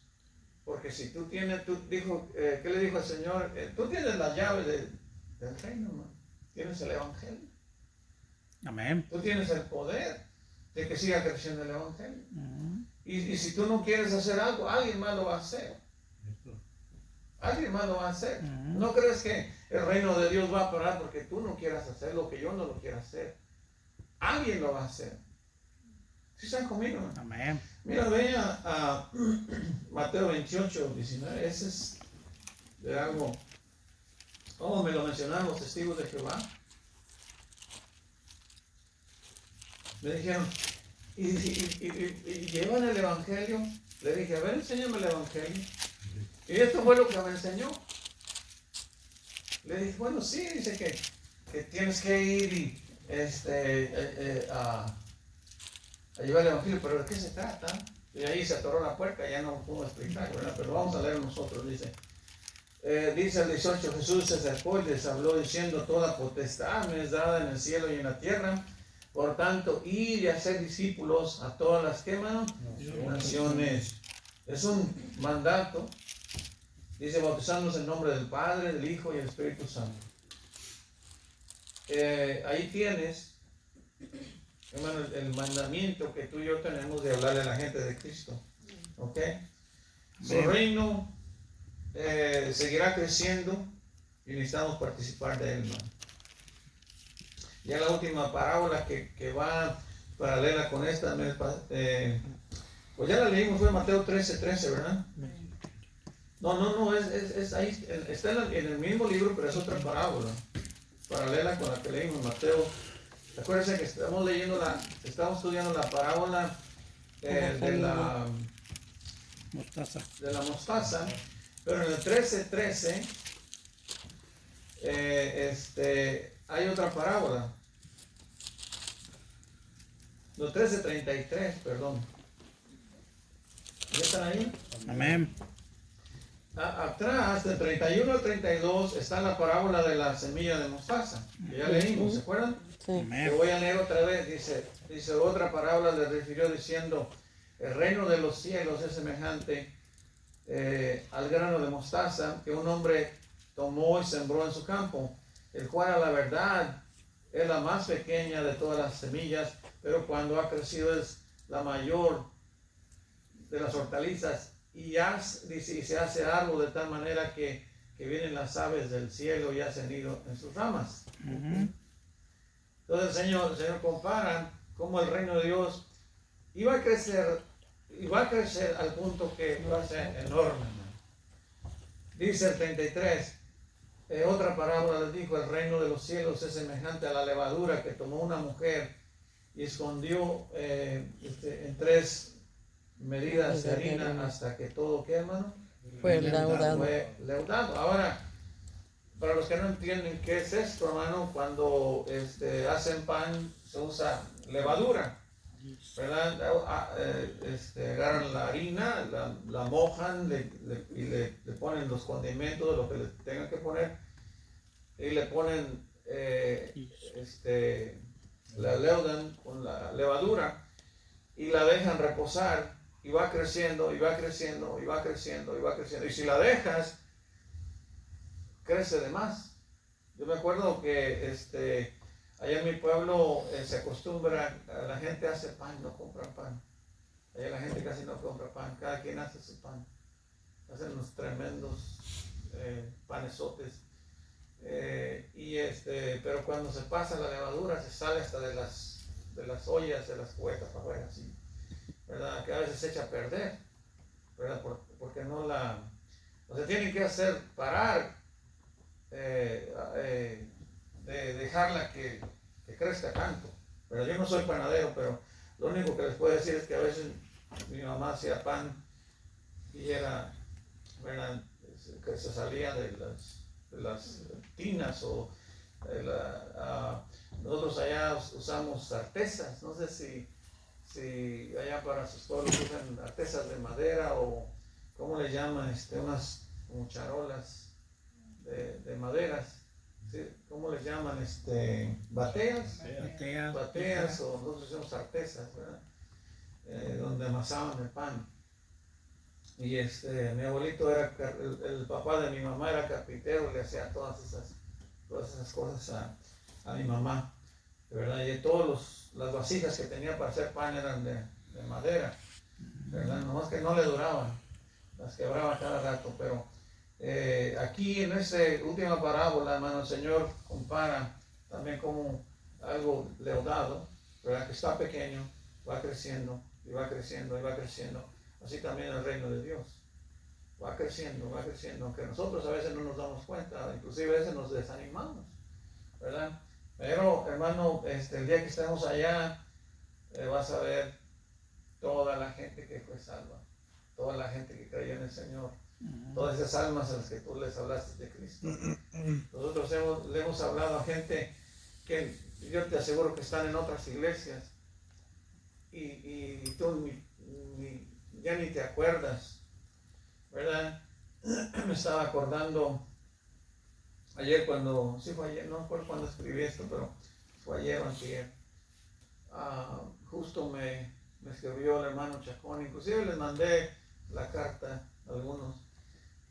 Porque si tú tienes, ¿qué le dijo el Señor? Tú tienes la llave del reino, ¿no? Tienes el evangelio. Amén. Tú tienes el poder de que siga creciendo el evangelio. Y si tú no quieres hacer algo, alguien más lo va a hacer. Alguien más lo va a hacer. No crees que el reino de Dios va a parar porque tú no quieras hacer lo que yo no lo quiera hacer. Alguien lo va a hacer. ¿Sí están conmigo? Amén. Mira, ve a Mateo 28, 19. Ese es de algo. ¿Cómo me lo mencionaron los testigos de Jehová? Me dijeron, y llevan el evangelio. Le dije, a ver, enséñame el evangelio. Y esto fue lo que me enseñó. Le dije, bueno, sí, dice que tienes que ir y a llevar el evangelio, pero ¿de qué se trata? Y ahí se atoró la puerta, ya no pudo explicar, ¿verdad? Pero vamos a leer nosotros, dice. Dice el 18, Jesús se acercó y les habló diciendo, toda potestad me es dada en el cielo y en la tierra. Por tanto, ir y hacer discípulos a todas las naciones. Es un mandato. Dice, bautizándose en nombre del Padre, del Hijo y del Espíritu Santo. Ahí tienes, hermano, el mandamiento que tú y yo tenemos de hablarle a la gente de Cristo. ¿Ok? Su reino seguirá creciendo y necesitamos participar de él, hermano. Ya la última parábola que va paralela con esta, pues ya la leímos, fue Mateo 13, ¿verdad? No, es ahí, está en el mismo libro, pero es otra parábola, paralela con la que leímos, Mateo. Acuérdense que estamos estudiando la parábola de la mostaza, pero en el 13:13 hay otra parábola. Los 13:33, perdón. ¿Ya están ahí? Amén. Atrás, del 31 al 32, está la parábola de la semilla de mostaza, que ya leímos, ¿se acuerdan? Sí. Yo voy a leer otra vez, dice otra parábola le refirió diciendo, el reino de los cielos es semejante al grano de mostaza que un hombre tomó y sembró en su campo, el cual a la verdad es la más pequeña de todas las semillas, pero cuando ha crecido es la mayor de las hortalizas y se hace árbol de tal manera que vienen las aves del cielo y hacen nido en sus ramas. Entonces el Señor compara cómo el reino de Dios iba a crecer al punto que va a ser enorme. Dice el 33, otra parábola les dijo, el reino de los cielos es semejante a la levadura que tomó una mujer y escondió en 3 medidas de harina hasta que todo, ¿qué, hermano? Fue leudado. Ahora, para los que no entienden qué es esto, hermano, cuando hacen pan se usa levadura, ¿verdad? Agarran la harina, la mojan y le ponen los condimentos de lo que le tengan que poner y le ponen, la leudan con la levadura y la dejan reposar. Y va creciendo, y va creciendo, y va creciendo, y va creciendo. Y si la dejas, crece de más. Yo me acuerdo que allá en mi pueblo se acostumbra, la gente hace pan, no compra pan. Allá la gente casi no compra pan, cada quien hace su pan. Hacen unos tremendos panesotes. Pero cuando se pasa la levadura, se sale hasta de las ollas, de las cubetas para afuera, así. ¿verdad? Que a veces se echa a perder, ¿verdad? Porque no la... O sea, tienen que hacer parar, de dejarla que crezca tanto. Pero yo no soy panadero, pero lo único que les puedo decir es que a veces mi mamá hacía pan y era, ¿verdad? Que se salía de las tinas o nosotros allá usamos artesas, no sé si allá para sus pueblos usan artesas de madera o ¿cómo le llaman? Unas como charolas de maderas, ¿sí? ¿Cómo les llaman? Bateas, bateas o nosotros decimos artesas, ¿verdad? Donde amasaban el pan. Y mi abuelito era, el papá de mi mamá era carpintero, le hacía todas esas cosas a mi mamá, ¿verdad? Y todas las vasijas que tenía para hacer pan eran de madera, ¿verdad? Nomás que no le duraban, las quebraba cada rato, pero aquí en esta última parábola, hermano, el Señor compara también como algo leudado, ¿verdad? Que está pequeño, va creciendo, y va creciendo, y va creciendo. Así también el reino de Dios va creciendo, aunque nosotros a veces no nos damos cuenta, inclusive a veces nos desanimamos, ¿verdad? Pero hermano, el día que estemos allá, vas a ver toda la gente que fue salva, toda la gente que creyó en el Señor, todas esas almas a las que tú les hablaste de Cristo. Nosotros le hemos hablado a gente que yo te aseguro que están en otras iglesias y tú ya ni te acuerdas, ¿verdad? Me estaba acordando ayer sí fue ayer, no recuerdo cuando escribí esto, pero fue ayer o antier. Justo me escribió el hermano Chacón, inclusive les mandé la carta a algunos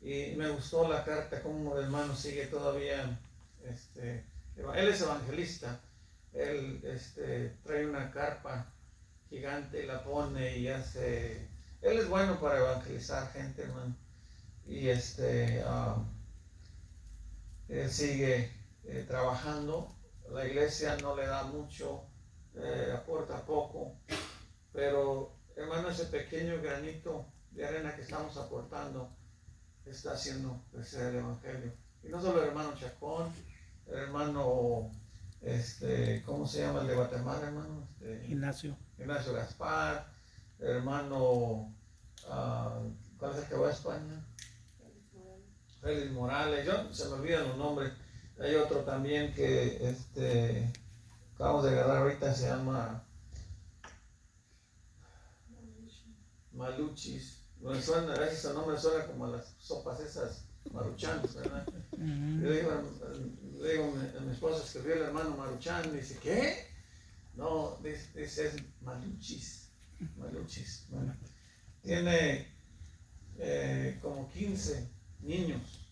y me gustó la carta, como el hermano sigue todavía, él es evangelista, él trae una carpa gigante y la pone y hace, él es bueno para evangelizar gente, hermano, y él sigue trabajando. La iglesia no le da mucho, aporta poco, pero hermano, ese pequeño granito de arena que estamos aportando está haciendo crecer el evangelio. Y no solo el hermano Chacón, el hermano, ¿cómo se llama el de Guatemala, hermano? Ignacio Gaspar, el hermano, ¿cuál es el que va a España? Félix Morales, se me olvidan los nombres. Hay otro también que acabamos de agarrar ahorita, se llama Maluchis. A veces el nombre suena como a las sopas esas maruchanas, ¿verdad? Le digo a mi esposa, escribió el hermano Maruchan, y dice, ¿qué? No, dice es Maluchis. Bueno, tiene como 15 niños,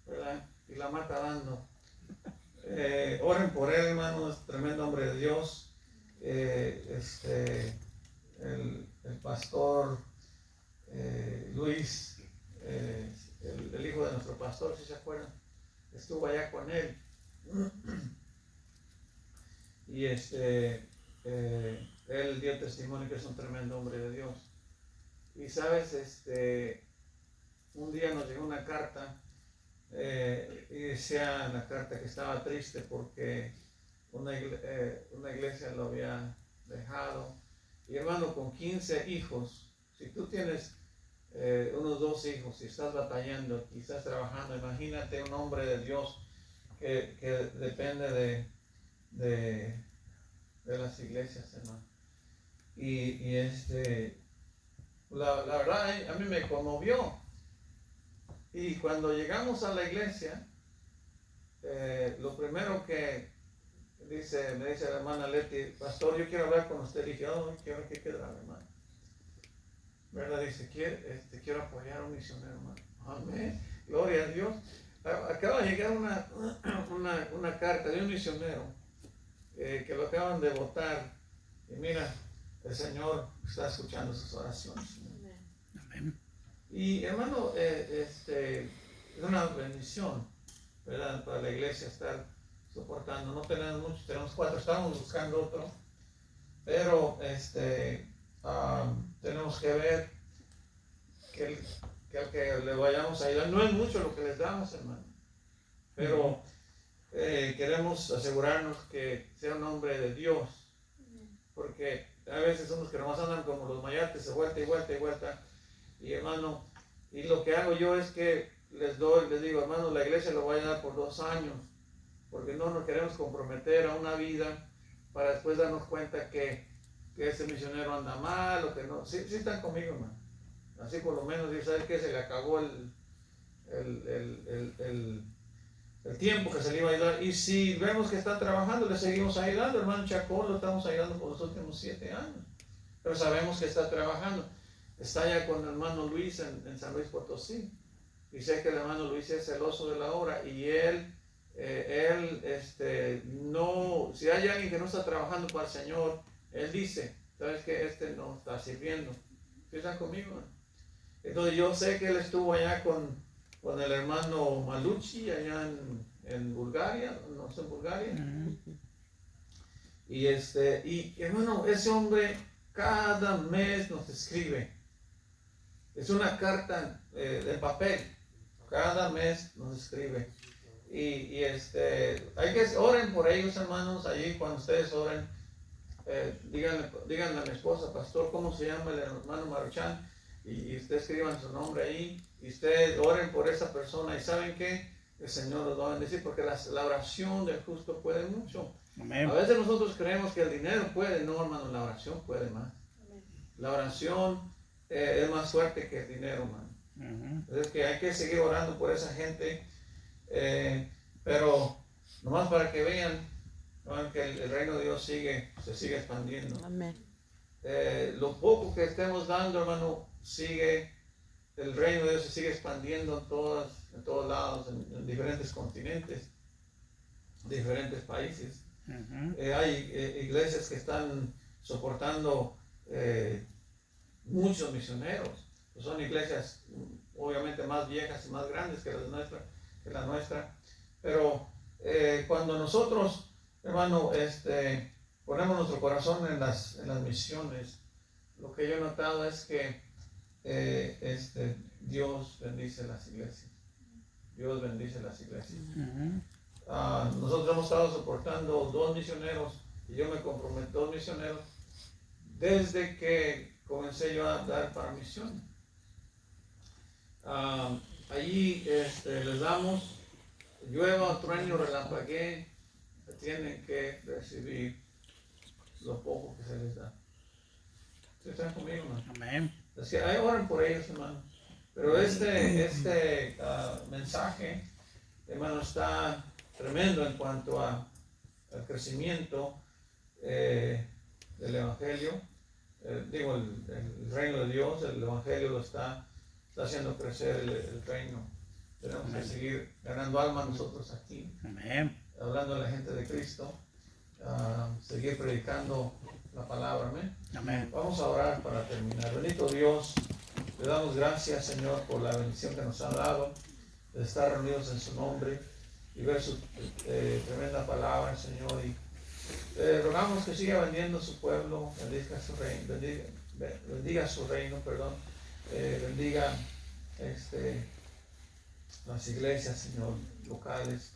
¿verdad? Y la mata dando. Oren por él, hermano, es tremendo hombre de Dios. El pastor Luis, el hijo de nuestro pastor, si se acuerdan, estuvo allá con él. Y él dio testimonio que es un tremendo hombre de Dios. Y sabes, un día nos llegó una carta, y decía en la carta que estaba triste porque una iglesia lo había dejado. Y hermano, con 15 hijos, si tú tienes unos 2 hijos y estás batallando y estás trabajando, imagínate un hombre de Dios que depende de las iglesias, hermano. Y la verdad a mí me conmovió. Y cuando llegamos a la iglesia, lo primero que me dice la hermana Leti, pastor, yo quiero hablar con usted. Y dije, quiero que quede, hermano. ¿Verdad? Dice, quiero apoyar a un misionero, hermano. Amén. Gloria a Dios. Acaba de llegar una carta de un misionero que lo acaban de votar. Y mira, el Señor está escuchando sus oraciones. Amén. Y hermano, es una bendición, ¿verdad? Para la iglesia estar soportando. No tenemos muchos, tenemos 4, estamos buscando otro. Pero tenemos que ver que le vayamos a ayudar. No es mucho lo que les damos, hermano, pero queremos asegurarnos que sea un hombre de Dios, porque a veces somos que nomás andan como los mayates, de vuelta y vuelta y vuelta. Y hermano, y lo que hago yo es que les digo, hermano, la iglesia lo voy a dar por 2 años, porque no nos queremos comprometer a una vida para después darnos cuenta que ese misionero anda mal o que no. Sí están conmigo, hermano. Así por lo menos, ¿sabes qué? Se le acabó el tiempo que se le iba a ayudar. Y si vemos que está trabajando, le seguimos ayudando. Hermano Chacón lo estamos ayudando por los últimos 7 años. Pero sabemos que está trabajando. Está ya con el hermano Luis en San Luis Potosí. Y sé que el hermano Luis es celoso de la obra. Y no, si hay alguien que no está trabajando para el Señor, él dice, ¿sabes qué? Este no está sirviendo. ¿Sí están conmigo? Entonces yo sé que él estuvo allá con el hermano Malucci, allá en Bulgaria, no sé, en Bulgaria. Y hermano, ese hombre cada mes nos escribe. Es una carta de papel. Cada mes nos escribe. Hay que oren por ellos, hermanos. Allí cuando ustedes oren, díganle a mi esposa, pastor, ¿cómo se llama el hermano Maruchan? Y ustedes escriban su nombre ahí. Y ustedes oren por esa persona. Y ¿saben qué? El Señor los va a bendecir, porque la oración del justo puede mucho. Amén. A veces nosotros creemos que el dinero puede. No, hermano, la oración puede más. La oración es más fuerte que el dinero, hermano. Es que hay que seguir orando por esa gente, pero nomás para que vean que el reino de Dios se sigue expandiendo. Amén. Lo poco que estemos dando, hermano, el reino de Dios se sigue expandiendo en todos lados, en diferentes continentes, diferentes países. Hay iglesias que están soportando muchos misioneros. Pues son iglesias obviamente más viejas y más grandes que la nuestra. Pero cuando nosotros, hermano, ponemos nuestro corazón en las misiones, lo que yo he notado es que Dios bendice las iglesias. Dios bendice las iglesias. Nosotros hemos estado soportando 2 misioneros, y yo me comprometí 2 misioneros desde que comencé yo a dar para misión. Allí les damos, llueva, trueno, relampaguee, tienen que recibir lo poco que se les da. ¿Sí están conmigo, hermano? Amén. Es que oren por ellos, hermano. Pero este mensaje, hermano, está tremendo en cuanto al crecimiento del Evangelio. Digo, el reino de Dios, el Evangelio lo está haciendo crecer el reino. Tenemos que seguir ganando almas nosotros aquí. Amén. Hablando a la gente de Cristo, seguir predicando la palabra. Amén. Amén. Vamos a orar para terminar. Bendito Dios, le damos gracias, Señor, por la bendición que nos ha dado de estar reunidos en su nombre y ver su tremenda palabra, Señor. Y rogamos que siga bendiendo su pueblo, bendiga su reino, bendiga su reino, perdón, bendiga las iglesias, Señor, locales,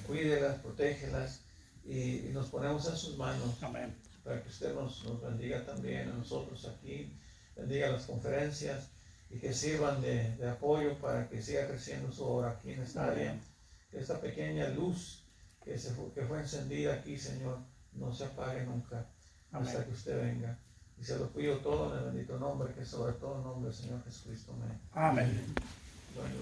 cuídelas, protégelas y nos ponemos en sus manos. Amén. Para que usted nos bendiga también a nosotros aquí, bendiga las conferencias y que sirvan de apoyo para que siga creciendo su obra aquí en esta área. Que esta pequeña luz que fue encendida aquí, Señor, no se apague nunca. Amén. Hasta que usted venga. Y se lo pido todo en el bendito nombre, que sobre todo nombre, Señor Jesucristo. Amén. Amén. Bueno,